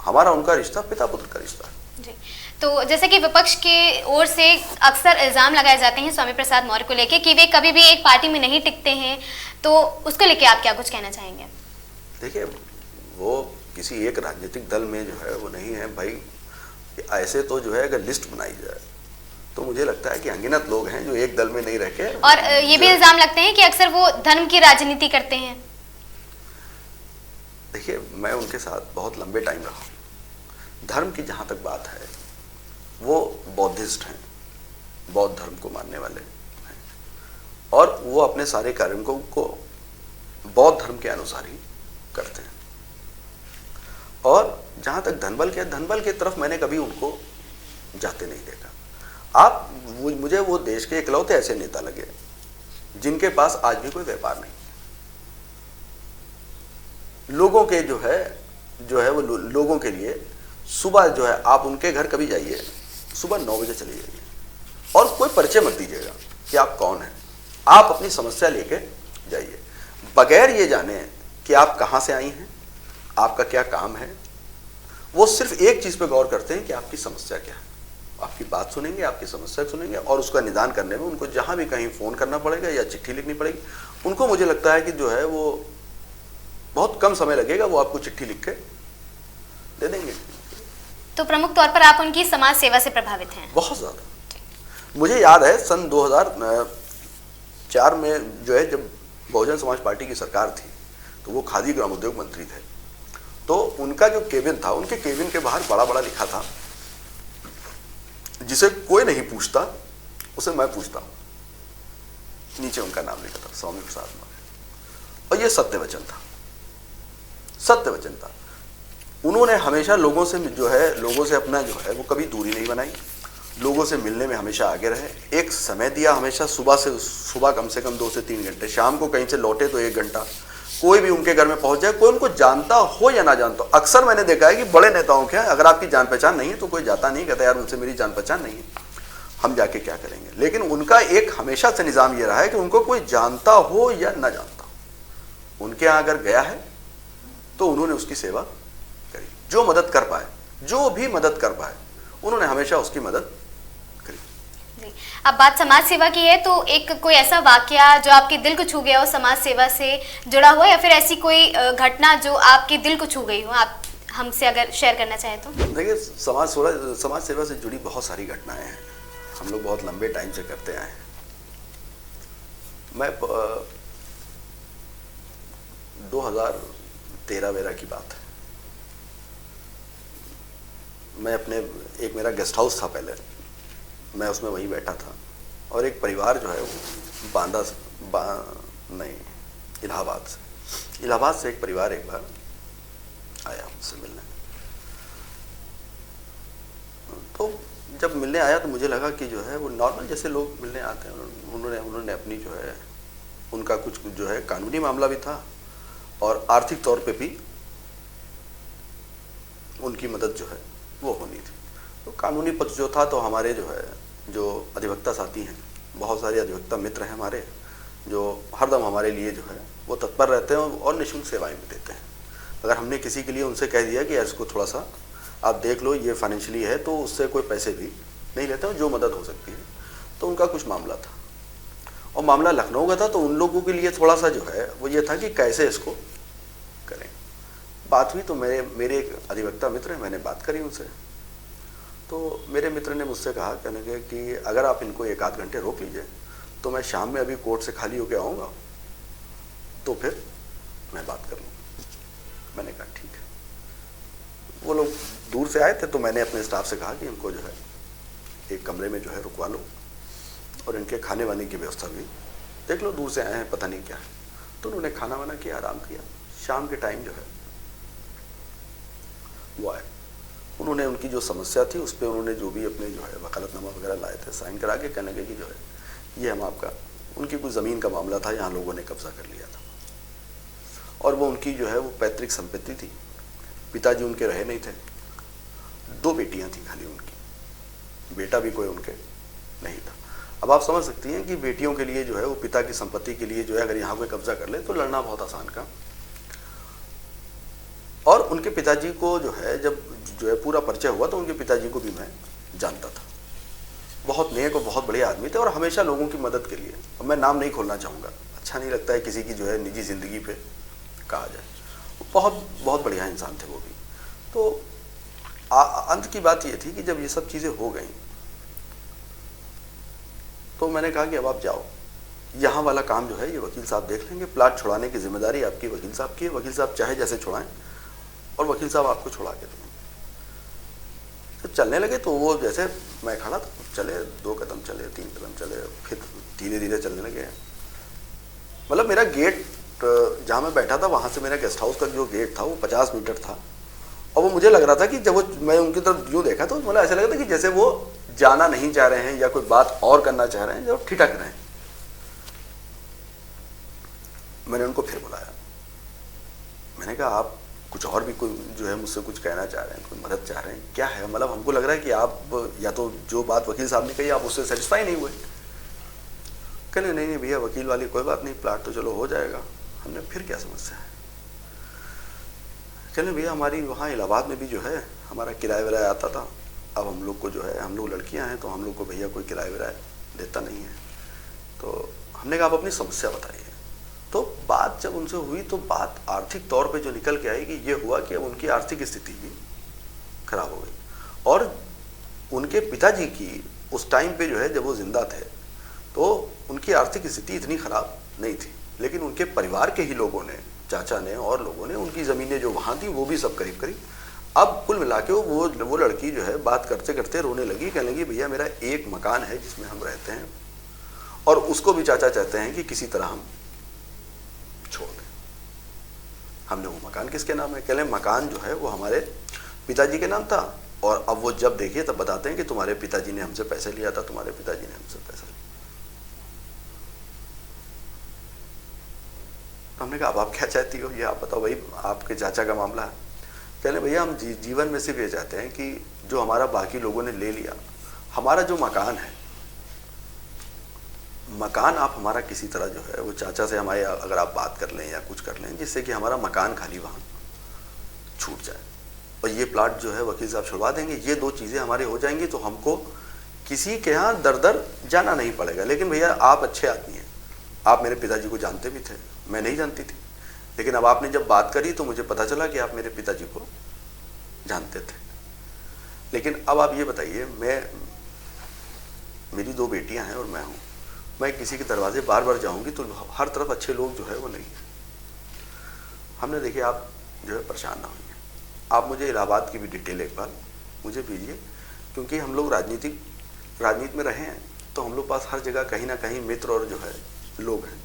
हमारा उनका रिश्ता पिता पुत्र का रिश्ता है।
जी, तो जैसे कि विपक्ष के ओर से अक्सर इल्जाम लगाए जाते हैं स्वामी प्रसाद मौर्य को लेके कि वे कभी भी एक पार्टी में नहीं टिकते हैं, तो उसको लेके आप क्या कुछ कहना चाहेंगे?
देखिए, वो किसी एक राजनीतिक दल में जो है वो नहीं है भाई। ऐसे तो जो है अगर लिस्ट बनाई जाए तो मुझे लगता है कि अनगिनत लोग हैं जो एक दल में नहीं रह के,
और ये भी इल्जाम लगते हैं कि अक्सर वो धर्म की राजनीति करते हैं।
देखिए, मैं उनके साथ बहुत लंबे टाइम रहा। धर्म की जहाँ तक बात है, वो बौद्धिस्ट हैं, बौद्ध धर्म को मानने वाले हैं, और वो अपने सारे कार्यक्रमों को बौद्ध धर्म के अनुसार ही करते हैं। और जहाँ तक धनबल के तरफ मैंने कभी उनको जाते नहीं देखा। मुझे वो देश के इकलौते ऐसे नेता लगे जिनके पास आज भी कोई व्यापार नहीं। लोगों के जो है वो लोगों के लिए सुबह जो है आप उनके घर कभी जाइए, सुबह 9 बजे चले जाइए, और कोई परिचय मत दीजिएगा कि आप कौन हैं। आप अपनी समस्या लेके जाइए, बगैर ये जाने कि आप कहाँ से आई हैं, आपका क्या काम है। वो सिर्फ एक चीज़ पे गौर करते हैं कि आपकी समस्या क्या है। आपकी बात सुनेंगे, आपकी समस्या सुनेंगे, और उसका निदान करने में उनको जहाँ भी कहीं फ़ोन करना पड़ेगा या चिट्ठी लिखनी पड़ेगी, उनको मुझे लगता है कि जो है वो बहुत कम समय लगेगा, वो आपको चिट्ठी लिख के दे देंगे।
तो प्रमुख तौर पर आप उनकी समाज सेवा से प्रभावित हैं?
बहुत ज़्यादा। मुझे याद है सन 2004 में जो है जब बहुजन समाज पार्टी की सरकार थी तो वो खादी ग्रामोद्योग मंत्री थे। तो उनका जो केबिन था, उनके केबिन के बाहर बड़ा बड़ा लिखा था, जिसे कोई नहीं पूछता उसे मैं पूछता हूँ। नीचे उनका नाम लिखा था, स्वामी प्रसाद मौर्य। और ये सत्य वचन था, सत्य वचन था। उन्होंने हमेशा लोगों से अपना जो है वो कभी दूरी नहीं बनाई, लोगों से मिलने में हमेशा आगे रहे। एक समय दिया हमेशा, सुबह कम से कम 2 से 3 घंटे, शाम को कहीं से लौटे तो 1 घंटा। कोई भी उनके घर में पहुंच जाए, कोई उनको जानता हो या ना जानता हो। अक्सर मैंने देखा है कि बड़े नेताओं के अगर आपकी जान पहचान नहीं है तो कोई जाता नहीं, कहता यार उनसे मेरी जान पहचान नहीं है, हम जाके क्या करेंगे। लेकिन उनका एक हमेशा से निज़ाम ये रहा है कि उनको कोई जानता हो या ना जानता हो, उनके यहाँ अगर गया है तो उन्होंने उसकी सेवा करी। जो मदद कर पाए, जो भी मदद कर पाए, उन्होंने हमेशा उसकी मदद करी।
जी, अब बात समाज सेवा की है, तो एक कोई ऐसा वाकया जो आपके दिल को छू गया हो, समाज सेवा से जुड़ा हो, या फिर ऐसी कोई घटना जो आपके दिल को छू गई हो, आप हमसे अगर शेयर करना चाहें तो?
देखिए, समाज सेवा से जुड़ी बहुत सारी घटनाएं हैं, हम लोग बहुत लंबे टाइम से करते आए हैं। मैं 2013 की बात है, मैं एक मेरा गेस्ट हाउस था पहले, मैं उसमें वहीं बैठा था, और एक परिवार जो है वो बांदा से नहीं, इलाहाबाद से एक परिवार एक बार आया मुझसे मिलने। तो जब मिलने आया तो मुझे लगा कि जो है वो नॉर्मल जैसे लोग मिलने आते हैं, उन्होंने अपनी जो है उनका कुछ जो है कानूनी मामला भी था और आर्थिक तौर पे भी उनकी मदद जो है वो होनी थी। तो कानूनी पक्ष जो था, तो हमारे जो है जो अधिवक्ता साथी हैं, बहुत सारे अधिवक्ता मित्र हैं हमारे, जो हरदम हमारे लिए जो है वो तत्पर रहते हैं और निःशुल्क सेवाएं भी देते हैं। अगर हमने किसी के लिए उनसे कह दिया कि इसको थोड़ा सा आप देख लो, ये फाइनेंशियली है, तो उससे कोई पैसे भी नहीं लेते हैं, जो मदद हो सकती है। तो उनका कुछ मामला था और मामला लखनऊ का था, तो उन लोगों के लिए थोड़ा सा जो है वो ये था कि कैसे इसको करें। बात हुई तो मेरे एक अधिवक्ता मित्र हैं, मैंने बात करी उनसे। तो मेरे मित्र ने मुझसे कहा, कहने लगे कि अगर आप इनको 1 आध घंटे रोक लीजिए तो मैं शाम में अभी कोर्ट से खाली होकर आऊँगा, तो फिर मैं बात कर लूँगा। मैंने कहा ठीक है। वो लोग दूर से आए थे, तो मैंने अपने स्टाफ से कहा कि इनको जो है एक कमरे में जो है रुकवा लो और इनके खाने वाने की व्यवस्था भी देख लो, दूर से आए हैं पता नहीं क्या है। तो उन्होंने खाना वाना किया, आराम किया। शाम के टाइम जो है वो आए। उन्होंने उनकी जो समस्या थी उस पर उन्होंने जो भी अपने जो है वकालतनामा वगैरह लाए थे, साइन करा के कहने लगे कि जो है ये हम आपका, उनकी कुछ ज़मीन का मामला था, यहाँ लोगों ने कब्जा कर लिया था और वो उनकी जो है वो पैतृक संपत्ति थी। पिताजी उनके रहे नहीं थे, 2 बेटियां थी खाली उनकी, बेटा भी कोई उनके नहीं था। अब आप समझ सकती हैं कि बेटियों के लिए जो है वो पिता की संपत्ति के लिए जो है अगर यहाँ कोई कब्जा कर ले तो लड़ना बहुत आसान काम। और उनके पिताजी को जो है जब जो है पूरा परिचय हुआ तो उनके पिताजी को भी मैं जानता था। बहुत नेक और बहुत बढ़िया आदमी थे और हमेशा लोगों की मदद के लिए, अब मैं नाम नहीं खोलना चाहूँगा, अच्छा नहीं लगता है किसी की जो है निजी ज़िंदगी पे कहा जाए, बहुत बहुत बढ़िया इंसान थे वो भी। तो अंत की बात ये थी कि जब ये सब चीज़ें हो गई तो मैंने कहा कि अब आप जाओ, यहाँ वाला काम जो है ये वकील साहब देख लेंगे, प्लाट छुड़ाने की जिम्मेदारी आपकी वकील साहब की है, वकील साहब चाहे जैसे छुड़ाएं और वकील साहब आपको छुड़ा के देंगे। तो चलने लगे, तो वो जैसे मैं खड़ा था, चले 2 कदम चले, 3 कदम चले, फिर धीरे धीरे चलने लगे। मतलब मेरा गेट जहाँ मैं बैठा था वहाँ से मेरा गेस्ट हाउस का जो गेट था वो 50 मीटर था और वो मुझे लग रहा था कि जब वो मैं उनकी तरफ यूँ देखा तो मुझे ऐसा लगा था कि जैसे वो जाना नहीं चाह रहे हैं या कोई बात और करना चाह रहे हैं, जो ठिठक रहे हैं। मैंने उनको फिर बुलाया, मैंने कहा आप कुछ और भी कोई जो है मुझसे कुछ कहना चाह रहे हैं, कोई मदद चाह रहे हैं, क्या है? मतलब हमको लग रहा है कि आप या तो जो बात वकील साहब ने कही आप उससे सेटिस्फाई नहीं हुए। कहने नहीं भैया वकील वाली कोई बात नहीं, प्लाट तो चलो हो जाएगा। हमने फिर क्या समस्या है? कहने भैया हमारी वहाँ इलाहाबाद में भी जो है हमारा किराया विराया आता था, अब हम लोग को जो है, हम लोग लड़कियाँ हैं तो हम लोग को भैया कोई किराया विराया देता नहीं है। तो हमने कहा आप अपनी समस्या बताइए। तो बात जब उनसे हुई तो बात आर्थिक तौर पे जो निकल के आई कि ये हुआ कि अब उनकी आर्थिक स्थिति भी खराब हो गई और उनके पिताजी की उस टाइम पे जो है जब वो जिंदा थे तो उनकी आर्थिक स्थिति इतनी खराब नहीं थी, लेकिन उनके परिवार के ही लोगों ने, चाचा ने और लोगों ने उनकी ज़मीनें जो वहाँ थी वो भी सब करीब करीब, अब कुल मिला के वो लड़की जो है बात करते करते रोने लगी, कहने लगी भैया मेरा एक मकान है जिसमें हम रहते हैं और उसको भी चाचा चाहते हैं कि किसी तरह हम छोड़ दें। हमने वो मकान किसके नाम है? कह लें मकान जो है वो हमारे पिताजी के नाम था और अब वो जब देखिए तब बताते हैं कि तुम्हारे पिताजी ने हमसे पैसे लिया था, तुम्हारे पिताजी ने हमसे पैसा लिया। तो हमने कहा अब आप क्या चाहती हो, ये आप बताओ भाई, आपके चाचा का मामला है। कह लें भैया हम जीवन में सिर्फ ये चाहते हैं कि जो हमारा बाकी लोगों ने ले लिया, हमारा जो मकान है, मकान आप हमारा किसी तरह जो है वो चाचा से हमारे अगर आप बात कर लें या कुछ कर लें जिससे कि हमारा मकान खाली वहाँ छूट जाए और ये प्लाट जो है वकील साहब छुड़वा देंगे, ये 2 चीज़ें हमारी हो जाएंगी तो हमको किसी के यहाँ दर दर जाना नहीं पड़ेगा। लेकिन भैया आप अच्छे आदमी हैं, आप मेरे पिताजी को जानते भी थे, मैं नहीं जानती थी, लेकिन अब आपने जब बात करी तो मुझे पता चला कि आप मेरे पिताजी को जानते थे। लेकिन अब आप ये बताइए, मेरी 2 बेटियां हैं और मैं हूँ, मैं किसी के दरवाजे बार बार जाऊंगी तो हर तरफ अच्छे लोग जो है वो नहीं है। हमने देखिए आप जो है परेशान ना होइए, आप मुझे इलाहाबाद की भी डिटेल एक बार मुझे भेजिए, क्योंकि हम लोग राजनीति में रहे हैं तो हम लोग पास हर जगह कहीं ना कहीं मित्र और जो है लोग हैं।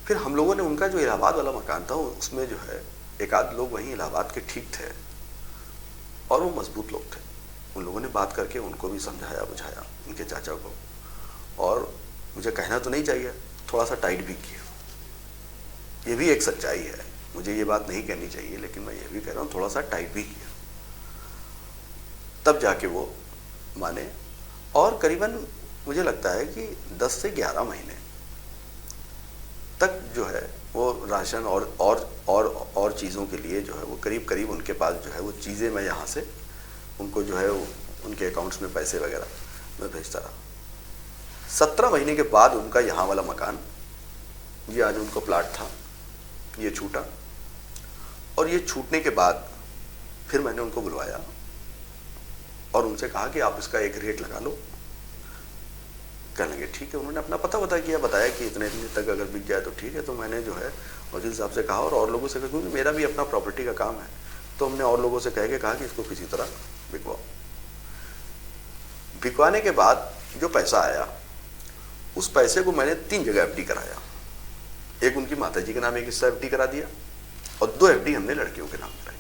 फिर हम लोगों ने उनका जो इलाहाबाद वाला मकान था उसमें जो है एक आध लोग वहीं इलाहाबाद के ठीक थे और वो मजबूत लोग थे। उन लोगों ने बात करके उनको भी समझाया बुझाया, उनके चाचा को, और मुझे कहना तो नहीं चाहिए, थोड़ा सा टाइट भी किया। ये भी एक सच्चाई है, मुझे ये बात नहीं कहनी चाहिए, लेकिन मैं ये भी कह रहा हूँ थोड़ा सा टाइट भी किया। तब जाके वो माने, और करीबन मुझे लगता है कि 10 से 11 महीने तक जो है वो राशन और चीज़ों के लिए जो है वो करीब करीब उनके पास जो है वो चीज़ें मैं यहाँ से उनको जो है वो उनके अकाउंट्स में पैसे वगैरह मैं भेजता रहा। 17 महीने के बाद उनका यहाँ वाला मकान, ये आज उनको प्लाट था, ये छूटा, और ये छूटने के बाद फिर मैंने उनको बुलवाया और उनसे कहा कि आप इसका एक रेट लगा लो। कहने लगे ठीक है। उन्होंने अपना पता किया, बताया कि इतने दिन तक अगर बिक जाए तो ठीक है। तो मैंने जो है वकील साहब से कहा और लोगों से कहा, क्योंकि मेरा भी अपना प्रॉपर्टी का काम है, तो हमने और लोगों से कहा कि इसको किसी तरह बिकवाओ। बिकवाने के बाद जो पैसा आया, उस पैसे को मैंने 3 जगह FD कराया। एक उनकी माताजी के नाम एक हिस्सा FD करा दिया और 2 FD हमने लड़कियों के नाम कराई।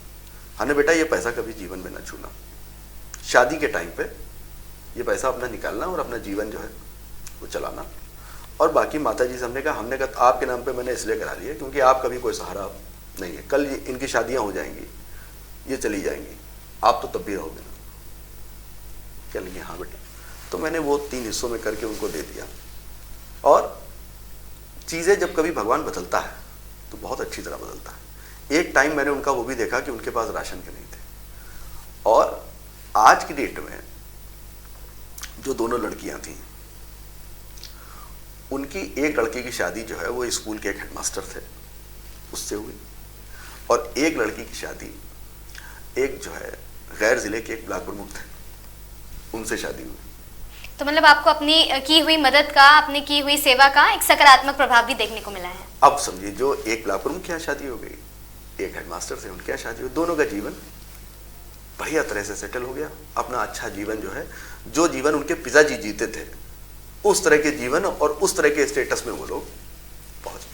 हमने बेटा ये पैसा कभी जीवन में न छूना, शादी के टाइम पे ये पैसा अपना निकालना और अपना जीवन जो है वो चलाना। और बाकी माताजी से हमने कहा आपके नाम पे मैंने इसलिए करा लिया क्योंकि आपका भी कोई सहारा नहीं है, कल इनकी शादियां हो जाएंगी, ये चली जाएंगी, आप तो तब भी रहोगे ना। क्या लगे हाँ बेटा। तो मैंने वो 3 हिस्सों में करके उनको दे दिया। और चीज़ें जब कभी भगवान बदलता है तो बहुत अच्छी तरह बदलता है। एक टाइम मैंने उनका वो भी देखा कि उनके पास राशन के नहीं थे, और आज की डेट में जो दोनों लड़कियां थीं, उनकी एक लड़की की शादी जो है वो स्कूल के एक हेडमास्टर थे उससे हुई, और एक लड़की की शादी एक जो है गैर जिले के एक ब्लॉक प्रमुख थे उनसे शादी हुई।
तो मतलब आपको अपनी की हुई मदद का, अपनी की हुई सेवा का एक सकारात्मक प्रभाव भी देखने को मिला है।
अब समझिए, जो एक ब्लॉक प्रमुख के यहाँ शादी हो गई, एक हेडमास्टर थे उनके यहाँ शादी हुई, दोनों का जीवन बढ़िया तरह से सेटल हो गया। अपना अच्छा जीवन जो है, जो जीवन उनके पिताजी जीते थे, उस तरह के जीवन और उस तरह के स्टेटस में वो लोग पहुंच गए।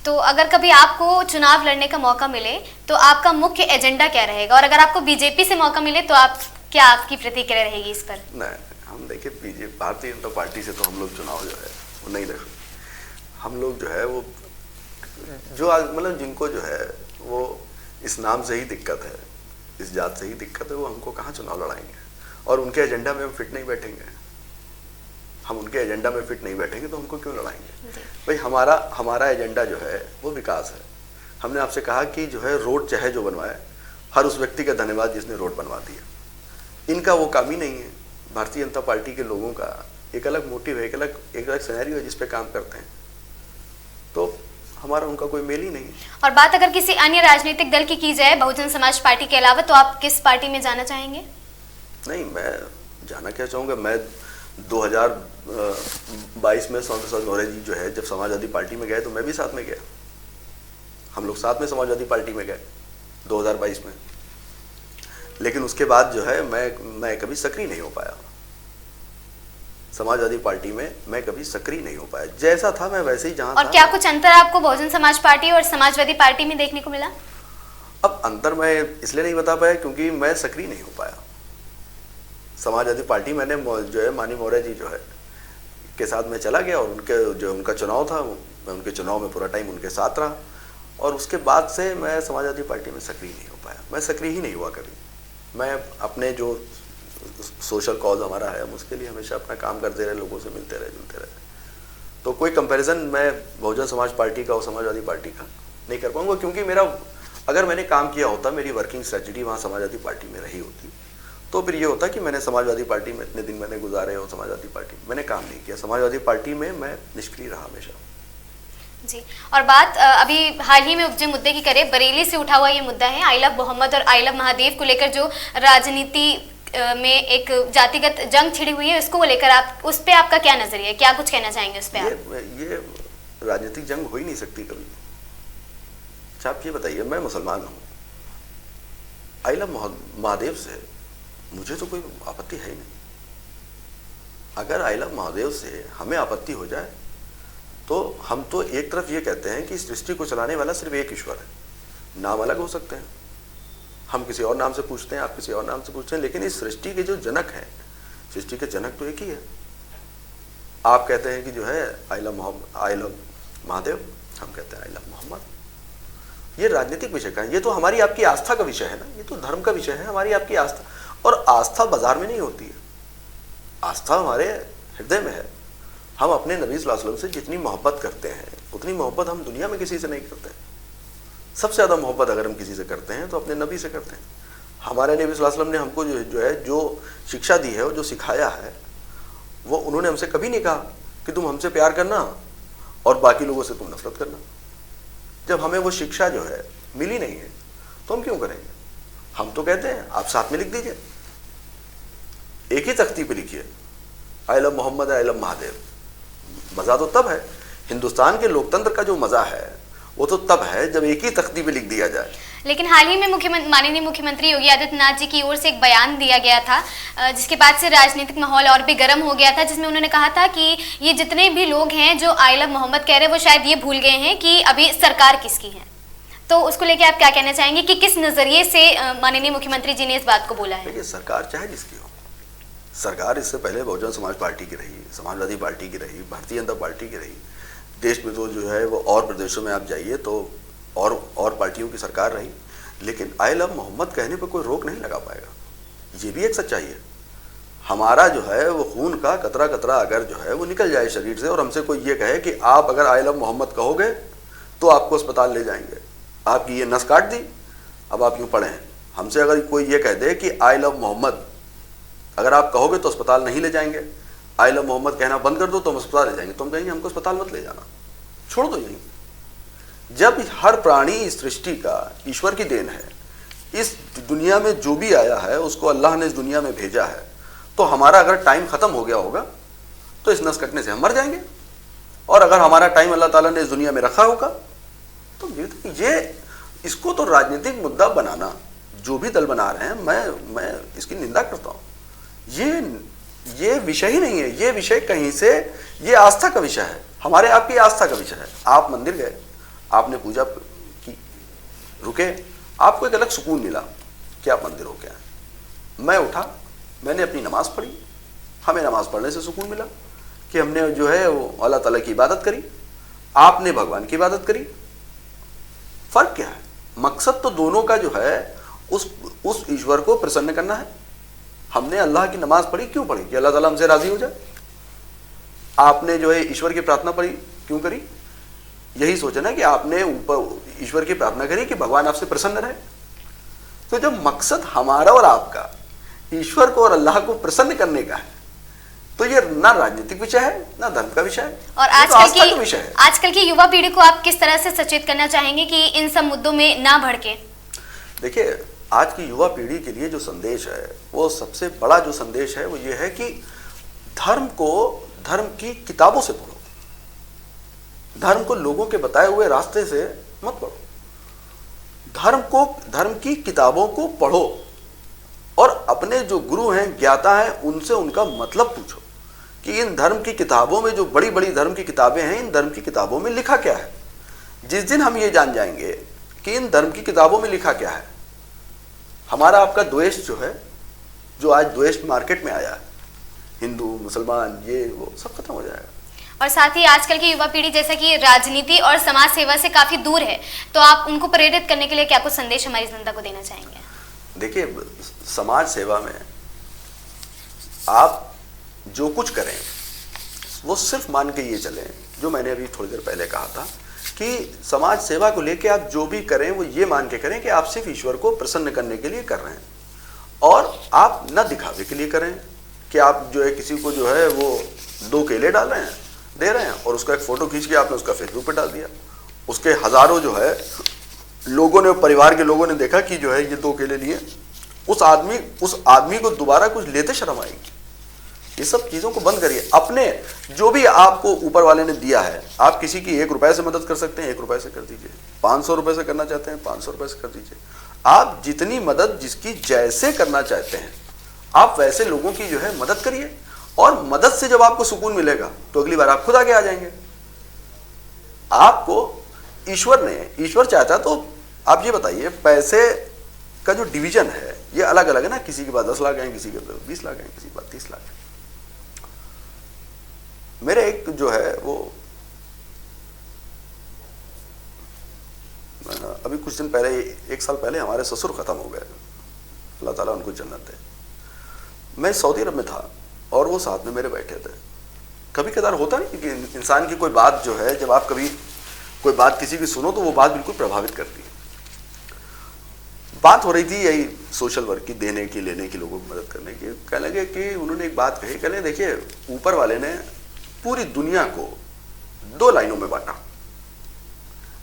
तो अगर कभी आपको चुनाव लड़ने का मौका मिले तो आपका मुख्य एजेंडा क्या रहेगा, और अगर आपको बीजेपी से मौका मिले तो आपकी प्रतिक्रिया रहेगी इस पर?
नहीं, हम देखिए बीजेपी भारतीय जनता पार्टी से तो हम लोग चुनाव जो है वो नहीं लड़। हम लोग जो है वो जो मतलब जिनको जो है वो इस नाम से ही दिक्कत है, इस जात से ही दिक्कत है, वो हमको कहाँ चुनाव लड़ाएंगे। और उनके एजेंडा में हम फिट नहीं बैठेंगे, हम उनके एजेंडा में फिट नहीं बैठेंगे तो हमको क्यों लड़ाएंगे। भाई हमारा एजेंडा जो है वो विकास है। हमने आपसे कहा कि जो है रोड चाहे जो बनवाए, हर उस व्यक्ति का धन्यवाद जिसने रोड बनवा दिया। इनका वो काम ही नहीं है। भारतीय जनता पार्टी के लोगों का एक अलग मोटिव है, एक अलग सिनेरियो है जिस पे काम करते हैं, तो हमारा उनका कोई मेल ही नहीं है। और
बात अगर किसी अन्य राजनीतिक दल की जाए बहुजन समाज पार्टी के अलावा, तो आप किस पार्टी में जाना चाहेंगे?
नहीं, मैं जाना क्या चाहूँगा, मैं 2022 में सौंदर्य मौर्य जी जो है जब समाजवादी पार्टी में गए तो मैं भी साथ में गया। हम लोग साथ में समाजवादी पार्टी में गए 2022 में, लेकिन उसके बाद जो है मैं कभी सक्रिय नहीं हो पाया समाजवादी पार्टी में। मैं कभी सक्रिय नहीं हो पाया, जैसा था मैं वैसे ही जहाँ था।
और क्या कुछ अंतर आपको बहुजन समाज पार्टी और समाजवादी पार्टी में देखने को मिला?
अब अंतर मैं इसलिए नहीं बता पाया क्योंकि मैं सक्रिय नहीं हो पाया। समाजवादी पार्टी मैंने जो है माननीय मौर्य जी जो है के साथ में चला गया, और उनका चुनाव था, मैं उनके चुनाव में पूरा टाइम उनके साथ रहा, और उसके बाद से मैं समाजवादी पार्टी में सक्रिय नहीं हो पाया। मैं सक्रिय ही नहीं हुआ कभी। मैं अपने जो सोशल कॉज हमारा है हम उसके लिए हमेशा अपना काम करते रहे, लोगों से मिलते रहे, जुलते रहे। तो कोई कंपैरिजन मैं बहुजन समाज पार्टी का और समाजवादी पार्टी का नहीं कर पाऊंगा, क्योंकि अगर मैंने काम किया होता, मेरी वर्किंग स्ट्रेटजी वहाँ समाजवादी पार्टी में रही होती, तो फिर ये होता कि मैंने समाजवादी पार्टी में इतने दिन मैंने गुजारे हो, समाजवादी पार्टी मैंने काम नहीं किया। समाजवादी पार्टी में मैं निष्क्रिय रहा हमेशा।
जी, और बात अभी हाल ही में उपजे मुद्दे की करें, बरेली से उठा हुआ ये मुद्दा है आई लव मोहम्मद और आई लव महादेव को लेकर जो राजनीति में एक जातिगत जंग छिड़ी हुई है, उसको लेकर आप उस पे आपका क्या नजरिया है, क्या कुछ कहना चाहेंगे उस पे?
ये राजनीतिक जंग हो ही नहीं सकती कभी। अच्छा आप ये बताइए, मैं मुसलमान हूँ, आई लव महादेव से मुझे तो कोई आपत्ति है ही नहीं। अगर आई लव महादेव से हमें आपत्ति हो जाए तो हम तो एक तरफ ये कहते हैं कि इस सृष्टि को चलाने वाला सिर्फ एक ईश्वर है, नाम अलग हो सकते हैं, हम किसी और नाम से पूछते हैं, आप किसी और नाम से पूछते हैं, लेकिन इस सृष्टि के जो जनक हैं, सृष्टि के जनक तो एक ही है। आप कहते हैं कि जो है आई लव महादेव, हम कहते हैं आई लव मोहम्मद। ये राजनीतिक विषय का है, ये तो हमारी आपकी आस्था का विषय है ना, ये तो धर्म का विषय है, हमारी आपकी आस्था। और आस्था बाजार में नहीं होती है, आस्था हमारे हृदय में है। हम अपने नबी सल्लल्लाहु अलैहि वसल्लम से जितनी मोहब्बत करते हैं उतनी मोहब्बत हम दुनिया में किसी से नहीं करते। सबसे ज़्यादा मोहब्बत अगर हम किसी से करते हैं तो अपने नबी से करते हैं। हमारे नबी सल्लल्लाहु अलैहि वसल्लम ने हमको जो शिक्षा दी है, वो जो सिखाया है, वो उन्होंने हमसे कभी नहीं कहा कि तुम हमसे प्यार करना और बाकी लोगों से तुम नफरत करना। जब हमें वो शिक्षा जो है मिली नहीं है तो हम क्यों करेंगे? हम तो कहते हैं आप साथ में लिख दीजिए, एक ही तख्ती पे लिखिए I love Mohammad, I love Mahadev. मज़ा तो तब है, हिंदुस्तान के लोकतंत्र का जो मज़ा है वो तो तब है जब एक ही तख्ती पे लिख दिया जाए।
लेकिन हाल ही में माननीय मुख्यमंत्री योगी आदित्यनाथ जी की ओर से एक बयान दिया गया था, जिसके बाद से राजनीतिक माहौल और भी गर्म हो गया था, जिसमें उन्होंने कहा था कि ये जितने भी लोग हैं जो आई लव मोहम्मद कह रहे हैं वो शायद ये भूल गए हैं कि अभी सरकार किसकी है। तो उसको लेके आप क्या कहना चाहेंगे कि किस नजरिए से माननीय मुख्यमंत्री जी ने इस बात को बोला है?
देखिए, सरकार चाहे जिसकी हो, सरकार इससे पहले बहुजन समाज पार्टी की रही, समाजवादी पार्टी की रही, भारतीय जनता पार्टी की रही, देश में तो जो है वो और प्रदेशों में आप जाइए तो और पार्टियों की सरकार रही, लेकिन आई लव मोहम्मद कहने पर कोई रोक नहीं लगा पाएगा। ये भी एक सच्चाई है। हमारा जो है वो खून का कतरा कतरा अगर जो है वो निकल जाए शरीर से और हमसे कोई ये कहे कि आप अगर आई लव मोहम्मद कहोगे तो आपको अस्पताल ले जाएंगे, आपकी ये नस काट दी, अब आप यूँ पड़े हैं। हमसे अगर कोई ये कह दे कि आई लव मोहम्मद अगर आप कहोगे तो अस्पताल नहीं ले जाएंगे, आई लव मोहम्मद कहना बंद कर दो तो हम अस्पताल ले जाएंगे, तो हम कहेंगे हमको अस्पताल मत ले जाना, छोड़ दो यहीं। जब हर प्राणी इस सृष्टि का ईश्वर की देन है, इस दुनिया में जो भी आया है उसको अल्लाह ने इस दुनिया में भेजा है, तो हमारा अगर टाइम खत्म हो गया होगा तो इस नस कटने से हम मर जाएंगे, और अगर हमारा टाइम अल्लाह ताला ने इस दुनिया में रखा होगा तो ये इसको तो राजनीतिक मुद्दा बनाना जो भी दल बना रहे हैं, मैं इसकी निंदा करता हूँ। ये विषय ही नहीं है, ये विषय कहीं से, ये आस्था का विषय है, हमारे आपकी आस्था का विषय है। आप मंदिर गए, आपने पूजा की, रुके, आपको एक अलग सुकून मिला कि आप मंदिर हो गए। मैं उठा, मैंने अपनी नमाज पढ़ी, हमें नमाज पढ़ने से सुकून मिला कि हमने जो है वो अल्लाह ताला की इबादत करी, आपने भगवान की इबादत करी। फर्क क्या है? मकसद तो दोनों का जो है उस ईश्वर को प्रसन्न करना है। हमने अल्लाह की नमाज पढ़ी, क्यों पढ़ी? कि अल्लाह ताला हमसे राजी हो जाए। आपने जो है ईश्वर की प्रार्थना पढ़ी, क्यों करी? यही सोचा ना कि आपने ऊपर ईश्वर की प्रार्थना करी कि भगवान आपसे प्रसन्न रहे। तो जब मकसद हमारा और आपका ईश्वर को और अल्लाह को प्रसन्न करने का है तो ये ना राजनीतिक विषय है ना धर्म का विषय है,
और आजकल की युवा पीढ़ी को आप किस तरह से सचेत करना चाहेंगे कि इन सब मुद्दों में ना भड़के?
देखिए, आज की युवा पीढ़ी के लिए जो संदेश है वो सबसे बड़ा जो संदेश है वो ये है कि धर्म की किताबों से पढ़ो, धर्म को लोगों के बताए हुए रास्ते से मत पढ़ो। धर्म की किताबों को पढ़ो और अपने जो गुरु हैं, ज्ञाता हैं, उनसे उनका मतलब पूछो कि इन धर्म की किताबों में, जो बड़ी बड़ी धर्म की किताबें हैं, इन धर्म की किताबों में लिखा क्या है। जिस दिन हम ये जान जाएंगे कि इन धर्म की किताबों में लिखा क्या है, हमारा आपका द्वेष जो है, जो आज द्वेष मार्केट में आया है, हिंदू मुसलमान ये वो सब खत्म हो जाएगा।
और साथ ही आजकल की युवा पीढ़ी जैसा कि राजनीति और समाज सेवा से काफी दूर है, तो आप उनको प्रेरित करने के लिए क्या कुछ संदेश हमारी जनता को देना चाहेंगे?
देखिए, समाज सेवा में आप जो कुछ करें वो सिर्फ मान के ये चलें, जो मैंने अभी थोड़ी देर पहले कहा था कि समाज सेवा को लेके आप जो भी करें वो ये मान के करें कि आप सिर्फ ईश्वर को प्रसन्न करने के लिए कर रहे हैं, और आप न दिखावे के लिए करें कि आप जो है किसी को जो है वो 2 केले डाल रहे हैं, दे रहे हैं, और उसका एक फ़ोटो खींच के आपने उसका फेसबुक पे डाल दिया। उसके हज़ारों जो है लोगों ने, परिवार के लोगों ने देखा कि जो है ये 2 केले लिए, उस आदमी को दोबारा कुछ लेते शर्म आएगी। ये सब चीज़ों को बंद करिए। अपने जो भी आपको ऊपर वाले ने दिया है, आप किसी की 1 रुपए से मदद कर सकते हैं, 1 रुपए से कर दीजिए। 500 रुपए से करना चाहते हैं, 500 रुपए से कर दीजिए। आप जितनी मदद जिसकी जैसे करना चाहते हैं, आप वैसे लोगों की जो है मदद करिए, और मदद से जब आपको सुकून मिलेगा तो अगली बार आप खुद आगे आ जाएंगे। आपको ईश्वर चाहता तो आप ये बताइए, पैसे का जो डिवीजन है ये अलग अलग है ना, किसी के पास 10 लाख है, किसी के पास 20 लाख है, किसी के पास 30 लाख है। मेरे एक जो है वो अभी कुछ दिन पहले, 1 साल पहले हमारे ससुर खत्म हो गए, अल्लाह ताला उनको जन्नत दे। मैं सऊदी अरब में था और वो साथ में मेरे बैठे थे। कभी कदार होता नहीं कि इंसान की कोई बात जो है, जब आप कभी कोई बात किसी की सुनो तो वो बात बिल्कुल प्रभावित करती है। बात हो रही थी यही सोशल वर्क की, देने की, लेने की, लोगों की मदद करने की। कहने लगे कि उन्होंने एक बात कही, कहने देखिए ऊपर वाले ने पूरी दुनिया को 2 लाइनों में बांटा।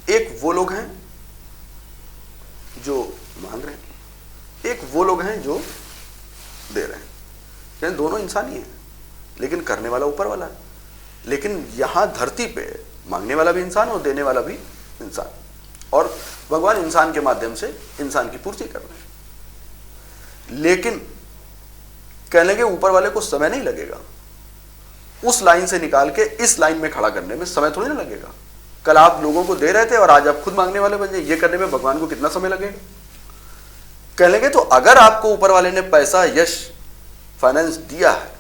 एक वो लोग हैं जो मांग रहे हैं, एक वो लोग हैं जो दे रहे हैं। यानी दोनों इंसान ही हैं, लेकिन करने वाला ऊपर वाला है। लेकिन यहां धरती पे मांगने वाला भी इंसान और देने वाला भी इंसान, और भगवान इंसान के माध्यम से इंसान की पूर्ति कर रहे हैं। लेकिन कहने लगे ऊपर वाले को समय नहीं लगेगा, उस लाइन से निकाल के इस लाइन में खड़ा करने में समय थोड़ी ना लगेगा। कल आप लोगों को दे रहे थे और आज आप खुद मांगने वाले बन जाए, ये करने में भगवान को कितना समय लगेगा। कह लेंगे तो अगर आपको ऊपर वाले ने पैसा, यश, फाइनेंस दिया है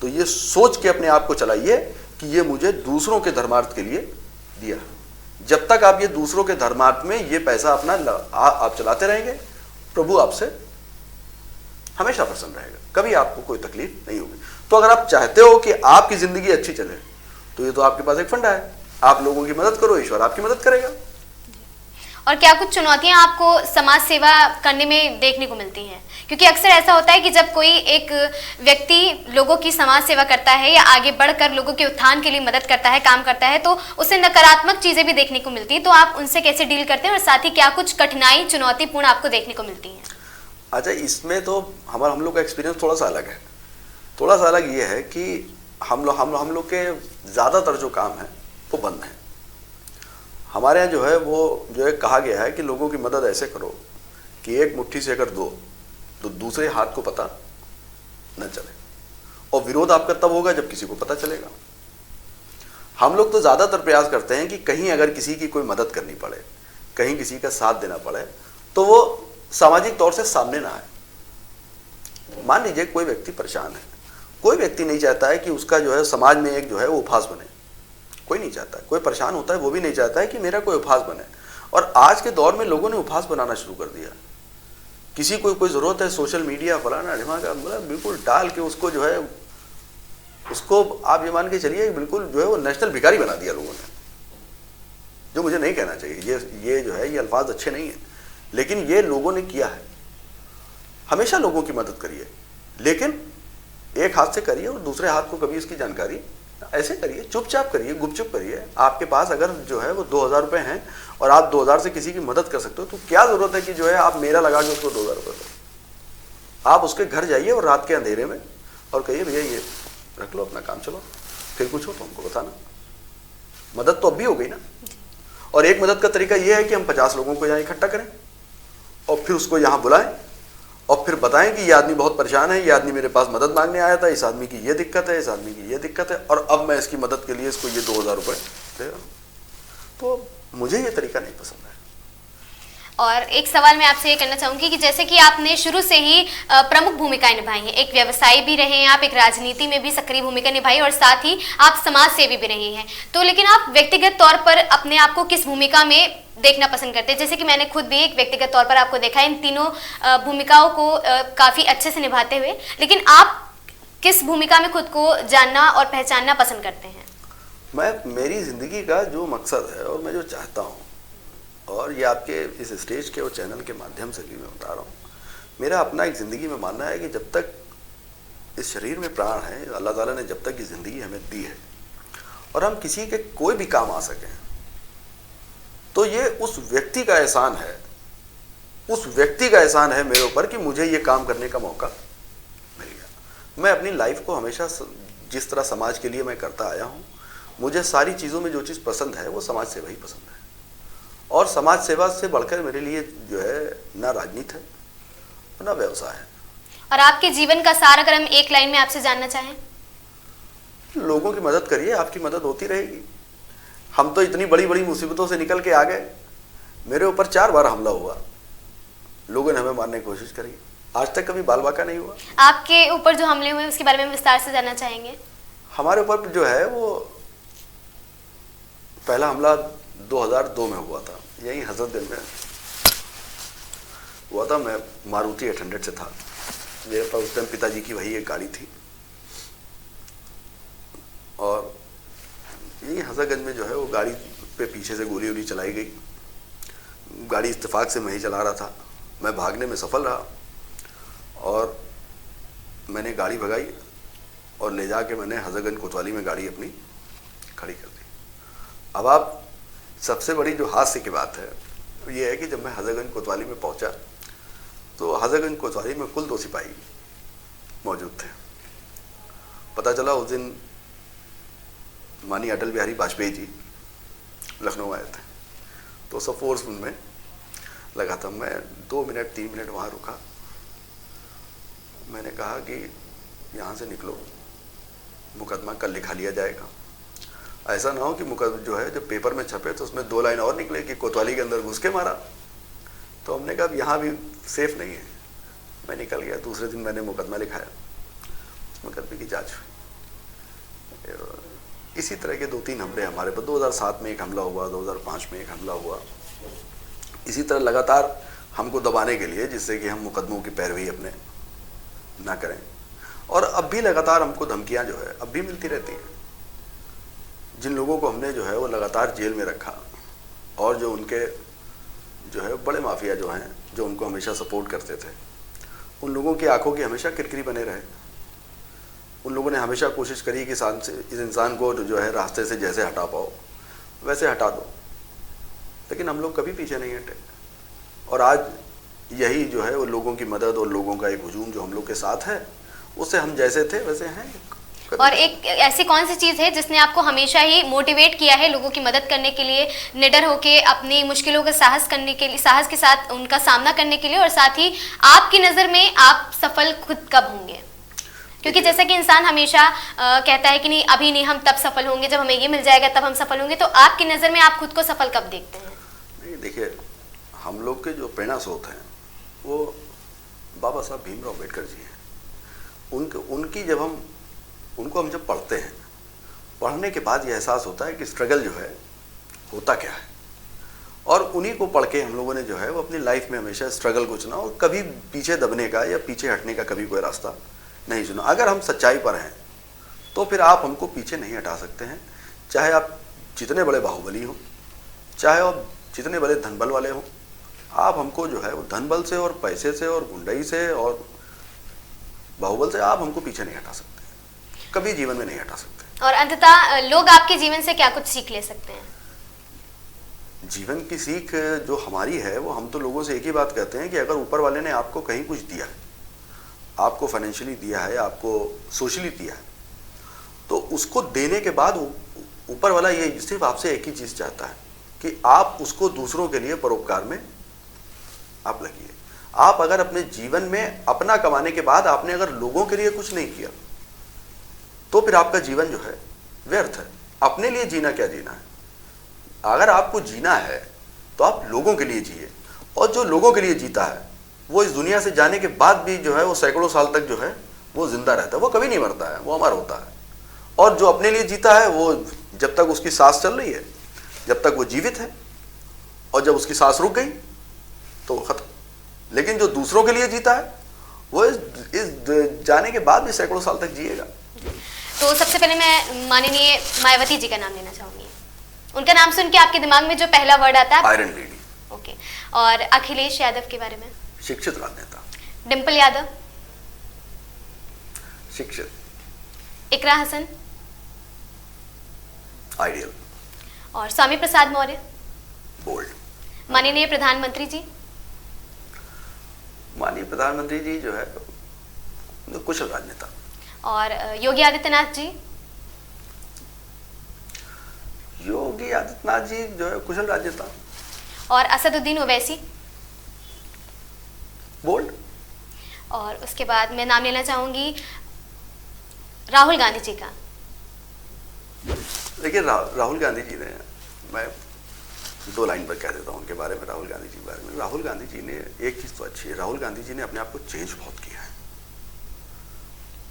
तो ये सोच के अपने आप को चलाइए कि ये मुझे दूसरों के धर्मार्थ के लिए दिया। जब तक आप ये दूसरों के धर्मार्थ में ये पैसा अपना आप चलाते रहेंगे, प्रभु आपसे हमेशा प्रसन्न रहेगा, कभी आपको कोई तकलीफ नहीं होगी। तो अगर आप चाहते हो कि आपकी जिंदगी अच्छी चले तो ये तो आपके पास एक फंडा है, आप लोगों की मदद करो, ईश्वर आपकी मदद करेगा।
और क्या कुछ चुनौतियां आपको समाज सेवा करने में देखने को मिलती हैं? क्योंकि अक्सर ऐसा होता है कि जब कोई एक व्यक्ति लोगों की समाज सेवा करता है या आगे बढ़कर लोगों के उत्थान के लिए मदद करता है, काम करता है, तो उसे नकारात्मक चीजें भी देखने को मिलती हैं। तो आप उनसे कैसे डील करते हैं और साथ ही क्या कुछ कठिनाई, चुनौतीपूर्ण आपको देखने को मिलती हैं?
अच्छा, इसमें तो हम लोग का एक्सपीरियंस थोड़ा सा अलग है। थोड़ा सा अलग ये है कि हम लोग के ज़्यादातर जो काम है वो बंद है। हमारे यहाँ जो है वो जो है कहा गया है कि लोगों की मदद ऐसे करो कि एक मुट्ठी से अगर दो तो दूसरे हाथ को पता न चले, और विरोध आपका तब होगा जब किसी को पता चलेगा। हम लोग तो ज़्यादातर प्रयास करते हैं कि कहीं अगर किसी की कोई मदद करनी पड़े, कहीं किसी का साथ देना पड़े तो वो सामाजिक तौर से सामने ना आए। मान लीजिए कोई व्यक्ति परेशान है, कोई व्यक्ति नहीं चाहता है कि उसका जो है समाज में एक जो है वो उपहास बने, कोई नहीं चाहता है। कोई परेशान होता है वो भी नहीं चाहता है कि मेरा कोई उपहास बने। और आज के दौर में लोगों ने उपहास बनाना शुरू कर दिया। किसी को कोई ज़रूरत है, सोशल मीडिया फलाना ढिमाका बिल्कुल डाल के उसको जो है, उसको आप ये मान के चलिए बिल्कुल जो है वो नेशनल भिखारी बना दिया लोगों ने, जो मुझे नहीं कहना चाहिए। ये जो है ये अल्फाज अच्छे नहीं हैं, लेकिन ये लोगों ने किया है। हमेशा लोगों की मदद करिए, लेकिन एक हाथ से करिए और दूसरे हाथ को कभी इसकी जानकारी ऐसे करिए, चुपचाप करिए, गुपचुप करिए। आपके पास अगर जो है वो 2000 रुपये हैं और आप 2000 से किसी की मदद कर सकते हो तो क्या ज़रूरत है कि जो है आप मेरा लगा के उसको 2000 रुपये दो। आप उसके घर जाइए और रात के अंधेरे में और कहिए भैया ये रख लो, अपना काम चलो, फिर कुछ हो तो हमको बताना। मदद तो अब भी हो गई ना। और एक मदद का तरीका ये है कि हम 50 लोगों को यहाँ इकट्ठा करें और फिर उसको यहाँ बुलाएं और फिर बताएं कि ये आदमी बहुत परेशान है, ये आदमी मेरे पास मदद मांगने आया था, इस आदमी की ये दिक्कत है, इस आदमी की ये दिक्कत है, और अब मैं इसकी मदद के लिए इसको ये 2000 रुपये दे रहा हूँ। तो मुझे ये तरीका नहीं पसंद है।
और एक सवाल मैं आपसे ये करना चाहूंगी कि जैसे कि आपने शुरू से ही प्रमुख भूमिकाएं निभाई हैं, एक व्यवसायी भी रहे हैं आप, एक राजनीति में भी सक्रिय भूमिका निभाई और साथ ही आप समाज सेवी भी रहे हैं। तो लेकिन आप व्यक्तिगत तौर पर अपने आप को किस भूमिका में देखना पसंद करते हैं? जैसे कि मैंने खुद भी एक व्यक्तिगत तौर पर आपको देखा है इन तीनों भूमिकाओं को काफी अच्छे से निभाते हुए, लेकिन आप किस भूमिका में खुद को जानना और पहचानना पसंद करते हैं?
मेरी जिंदगी का जो मकसद है और मैं जो चाहता हूँ, और ये आपके इस स्टेज के और चैनल के माध्यम से भी मैं बता रहा हूँ, मेरा अपना एक ज़िंदगी में मानना है कि जब तक इस शरीर में प्राण है, अल्लाह ताला ने जब तक ये ज़िंदगी हमें दी है और हम किसी के कोई भी काम आ सकें, तो ये उस व्यक्ति का एहसान है, उस व्यक्ति का एहसान है मेरे ऊपर कि मुझे ये काम करने का मौका मिल गया। मैं अपनी लाइफ को हमेशा जिस तरह समाज के लिए मैं करता आया हूँ, मुझे सारी चीज़ों में जो चीज़ पसंद है वो समाज सेवा ही पसंद है। और समाज सेवा से बढ़कर मेरे लिए जो है ना राजनीति है ना व्यवसाय है।
और आपके जीवन का सार अगर हम एक लाइन में आपसे जानना चाहें?
लोगों की मदद करिए, आपकी मदद होती रहेगी। हम तो इतनी बड़ी बड़ी मुसीबतों से निकल के आ गए। मेरे ऊपर 4 बार हमला हुआ, लोगों ने हमें मारने की कोशिश करी, आज तक कभी बाल बाका नहीं हुआ।
आपके ऊपर जो हमले हुए उसके बारे में विस्तार से जानना चाहेंगे।
हमारे ऊपर जो है वो पहला हमला 2002 में हुआ था, यही हजरतगंज में हुआ था। मैं मारुति 800 से था, मेरे पास उस टाइम पिताजी की वही एक गाड़ी थी, और यही हजरतगंज में जो है वो गाड़ी पे पीछे से गोली वोली चलाई गई। गाड़ी इत्तेफाक से मैं ही चला रहा था, मैं भागने में सफल रहा और मैंने गाड़ी भगाई और ले जाके मैंने हजरतगंज कोतवाली में गाड़ी अपनी खड़ी कर दी। अब आप सबसे बड़ी जो हास्य की बात है वो ये है कि जब मैं हजरतगंज कोतवाली में पहुंचा तो हजरतगंज कोतवाली में कुल 2 सिपाही मौजूद थे। पता चला उस दिन माननीय अटल बिहारी वाजपेयी जी लखनऊ आए थे, तो सब फोर्स उनमें लगा था। मैं 2 मिनट 3 मिनट वहाँ रुका, मैंने कहा कि यहाँ से निकलो, मुकदमा कल लिखा लिया जाएगा। ऐसा ना हो कि मुकदमा जो है जब पेपर में छपे तो उसमें 2 लाइन और निकले कि कोतवाली के अंदर घुस के मारा। तो हमने कहा यहाँ भी सेफ नहीं है। मैं निकल गया, दूसरे दिन मैंने मुकदमा लिखाया, उस मुकदमे की जाँच हुई। इसी तरह के 2-3 हमले हमारे पर, 2007 में एक हमला हुआ, 2005 में एक हमला हुआ। इसी तरह लगातार हमको दबाने के लिए, जिससे कि हम मुकदमों की पैरवी अपने ना करें। और अब भी लगातार हमको धमकियां जो है अब भी मिलती रहती हैं। जिन लोगों को हमने जो है वो लगातार जेल में रखा, और जो उनके जो है बड़े माफिया जो हैं, जो उनको हमेशा सपोर्ट करते थे, उन लोगों की आंखों की हमेशा किरकिरी बने रहे। उन लोगों ने हमेशा कोशिश करी कि इस इंसान को जो है रास्ते से जैसे हटा पाओ वैसे हटा दो, लेकिन हम लोग कभी पीछे नहीं हटे। और आज यही जो है वो लोगों की मदद और लोगों का एक हुजूम जो हम लोग के साथ है, उससे हम जैसे थे वैसे हैं।
और एक ऐसी कौन सी चीज़ है जिसने आपको हमेशा ही मोटिवेट किया है लोगों की मदद करने के लिए, निडर होके अपनी मुश्किलों का साहस करने के लिए, साहस के साथ उनका सामना करने के लिए, और साथ ही आपकी नज़र में आप सफल खुद कब होंगे? क्योंकि जैसा कि इंसान हमेशा कहता है कि नहीं अभी नहीं, हम तब सफल होंगे जब हमें ये मिल जाएगा तब हम सफल होंगे, तो आपकी नज़र में आप खुद को सफल कब देखते हैं?
नहीं, देखिए, हम लोग के जो प्रेरणा स्रोत हैं वो बाबा साहब भीमराव अम्बेडकर जी हैं। उनकी जब उनको हम जब पढ़ते हैं, पढ़ने के बाद ये एहसास होता है कि स्ट्रगल जो है होता क्या है, और उन्हीं को पढ़ के हम लोगों ने जो है वो अपनी लाइफ में हमेशा स्ट्रगल को चुना, और कभी पीछे दबने का या पीछे हटने का कभी कोई रास्ता नहीं चुना। अगर हम सच्चाई पर हैं तो फिर आप हमको पीछे नहीं हटा सकते हैं, चाहे आप जितने बड़े बाहुबली हों, चाहे आप जितने बड़े धनबल वाले हों। आप हमको जो है वो धनबल से और पैसे से और गुंडई से और बाहुबल से आप हमको पीछे नहीं हटा सकते, कभी जीवन में नहीं हटा सकते।
और अंततः लोग आपके जीवन से क्या कुछ सीख ले सकते हैं?
जीवन की सीख जो हमारी है वो, हम तो लोगों से एक ही बात कहते हैं कि अगर ऊपर वाले ने आपको कहीं कुछ दिया है, आपको फाइनेंशियली दिया है, आपको सोशली दिया है, तो उसको देने के बाद ऊपर वाला ये सिर्फ आपसे एक ही चीज़ चाहता है कि आप उसको दूसरों के लिए परोपकार में आप लगिए। आप अगर अपने जीवन में अपना कमाने के बाद आपने अगर लोगों के लिए कुछ नहीं किया तो फिर आपका जीवन जो है व्यर्थ है। अपने लिए जीना क्या जीना है? अगर आपको जीना है तो आप लोगों के लिए जिए, और जो लोगों के लिए जीता है वो इस दुनिया से जाने के बाद भी जो है वो सैकड़ों साल तक जो है वो जिंदा रहता है, वो कभी नहीं मरता है, वो अमर होता है। और जो अपने लिए जीता है वो जब तक उसकी सांस चल रही है, जब तक वो जीवित है, और जब उसकी सांस रुक गई तो खत्म। लेकिन जो दूसरों के लिए जीता है वो इस जाने के बाद भी सैकड़ों साल तक जिएगा।
तो सबसे पहले मैं माननीय मायावती जी का नाम लेना चाहूंगी। उनका नाम सुन के आपके दिमाग में जो पहला वर्ड आता है?
Iron lady.
ओके। और अखिलेश यादव के बारे में?
शिक्षित राजनेता।
डिम्पल यादव?
शिक्षित।
इकरा हसन?
आइडियल।
और स्वामी प्रसाद मौर्य?
बोल्ड।
माननीय प्रधानमंत्री जी?
माननीय प्रधानमंत्री जी जो है कुशल राजनेता।
और योगी आदित्यनाथ जी?
योगी आदित्यनाथ जी जो है कुशल राजनेता।
और असदुद्दीन ओवैसी?
बोल्ड।
और उसके बाद मैं नाम लेना चाहूंगी राहुल गांधी जी का।
देखिए राहुल गांधी जी ने, मैं 2 लाइन पर कह देता हूँ उनके बारे में, राहुल गांधी जी के बारे में। राहुल गांधी जी ने एक चीज़ तो अच्छी है, राहुल गांधी जी ने अपने आप को चेंज बहुत किया है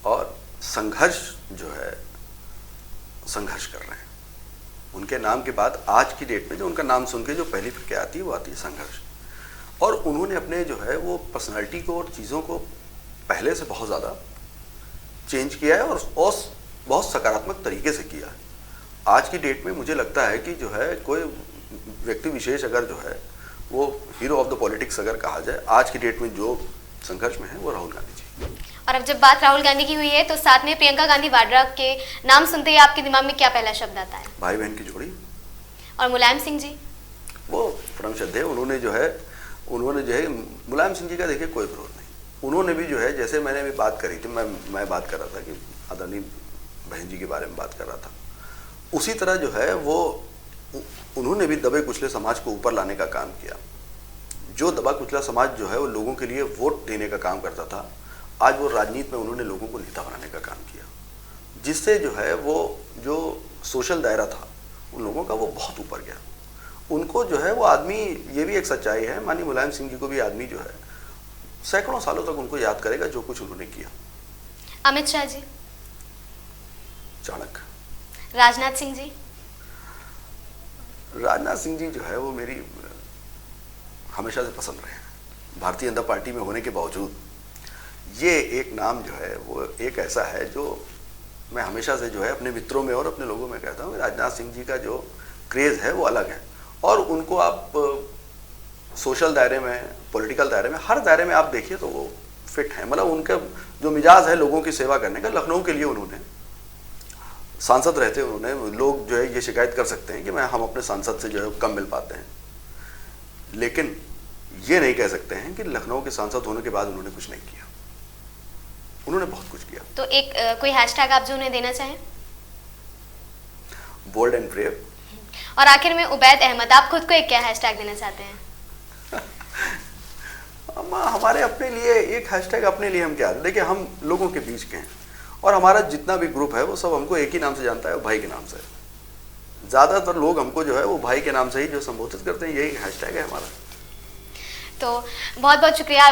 और संघर्ष जो है, संघर्ष कर रहे हैं। उनके नाम के बाद आज की डेट में जो उनका नाम सुन के जो पहली प्रक्रिया आती है वो आती है संघर्ष। और उन्होंने अपने जो है वो पर्सनालिटी को और चीज़ों को पहले से बहुत ज़्यादा चेंज किया है और बहुत सकारात्मक तरीके से किया है। आज की डेट में मुझे लगता है कि जो है कोई व्यक्ति विशेष अगर जो है वो हीरो ऑफ द पॉलिटिक्स अगर कहा जाए आज की डेट में जो संघर्ष में है वो राहुल गांधी जी।
और अब जब बात राहुल गांधी की हुई है तो साथ में प्रियंका गांधी वाड्रा के नाम सुनते ही आपके दिमाग में क्या पहला शब्द आता है?
भाई बहन की जोड़ी।
और मुलायम सिंह जी? वो
परम श्रद्धेय, उन्होंने जो है मुलायम सिंह जी का देखिए कोई विरोध नहीं। उन्होंने भी जो है, जैसे मैंने भी बात करी थी, मैं बात कर रहा था कि आदरणीय बहन जी के बारे में बात कर रहा था, उसी तरह जो है वो उन्होंने भी दबे कुचले समाज को ऊपर लाने का काम किया। जो दबा कुचला समाज जो है वो लोगों के लिए वोट देने का काम करता था, आज वो राजनीति में उन्होंने लोगों को नेता बनाने का काम किया, जिससे जो है वो जो सोशल दायरा था उन लोगों का वो बहुत ऊपर गया। उनको जो है वो आदमी, ये भी एक सच्चाई है, माननीय मुलायम सिंह जी को भी आदमी जो है सैकड़ों सालों तक उनको याद करेगा जो कुछ उन्होंने किया।
अमित शाह जी?
चाणक्य।
राजनाथ सिंह जी?
राजनाथ सिंह जी जो है वो मेरी हमेशा से पसंद रहे हैं। भारतीय जनता पार्टी में होने के बावजूद ये एक नाम जो है वो एक ऐसा है जो मैं हमेशा से जो है अपने मित्रों में और अपने लोगों में कहता हूँ, राजनाथ सिंह जी का जो क्रेज़ है वो अलग है। और उनको आप सोशल दायरे में, पॉलिटिकल दायरे में, हर दायरे में आप देखिए तो वो फिट है। मतलब उनका जो मिजाज है लोगों की सेवा करने का, लखनऊ के लिए उन्होंने सांसद रहते उन्होंने, लोग जो है ये शिकायत कर सकते हैं कि हम अपने सांसद से जो है कम मिल पाते हैं, लेकिन ये नहीं कह सकते हैं कि लखनऊ के सांसद होने के बाद उन्होंने कुछ नहीं किया। उन्होंने बहुत कुछ किया।
तो एक कोई हैशटैग आप जो उन्हें देना चाहें?
Bold and brave.
और आखिर में उबैद अहमद, आप खुद को एक क्या हैशटैग देना चाहते हैं?
हमारे अपने लिए एक हैशटैग अपने लिए हम क्या, देखिए हम लोगों के बीच के हैं और हमारा जितना भी ग्रुप है वो सब हमको एक ही नाम से जानता है, भाई के नाम से। ज़्यादातर लोग हमको जो है वो भाई के नाम से ही जो संबोधित करते हैं, यही हैशटैग है हमारा।
तो बहुत बहुत शुक्रिया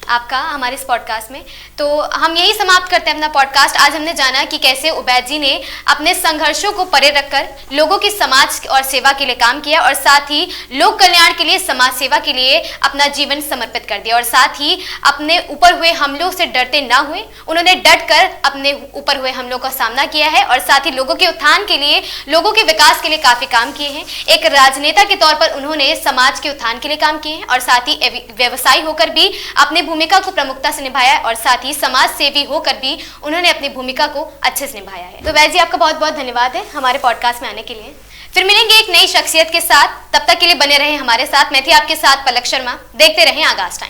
आपका हमारे इस पॉडकास्ट में। तो हम यही समाप्त करते हैं अपना पॉडकास्ट। आज हमने जाना कि कैसे उबैद जी ने अपने संघर्षों को परे रखकर लोगों की समाज और सेवा के लिए काम किया और साथ ही लोक कल्याण के लिए, समाज सेवा के लिए अपना जीवन समर्पित कर दिया और साथ ही अपने ऊपर हुए हमलों से डरते ना हुए, उन्होंने डट कर अपने ऊपर हुए हमलों का सामना किया है और साथ ही लोगों के उत्थान के लिए, लोगों के विकास के लिए काफी काम किए हैं। एक राजनेता के तौर पर उन्होंने समाज के उत्थान के लिए काम किए हैं और साथ ही व्यवसायी होकर भी अपने भूमिका को प्रमुखता से निभाया है और साथ ही समाज सेवी होकर भी उन्होंने अपनी भूमिका को अच्छे से निभाया है। तो वैसे आपका बहुत बहुत धन्यवाद है हमारे पॉडकास्ट में आने के लिए। फिर मिलेंगे एक नई शख्सियत के साथ, तब तक के लिए बने रहें हमारे साथ। मैं थी आपके साथ पलक शर्मा। देखते रहें आगाज टाइम्स।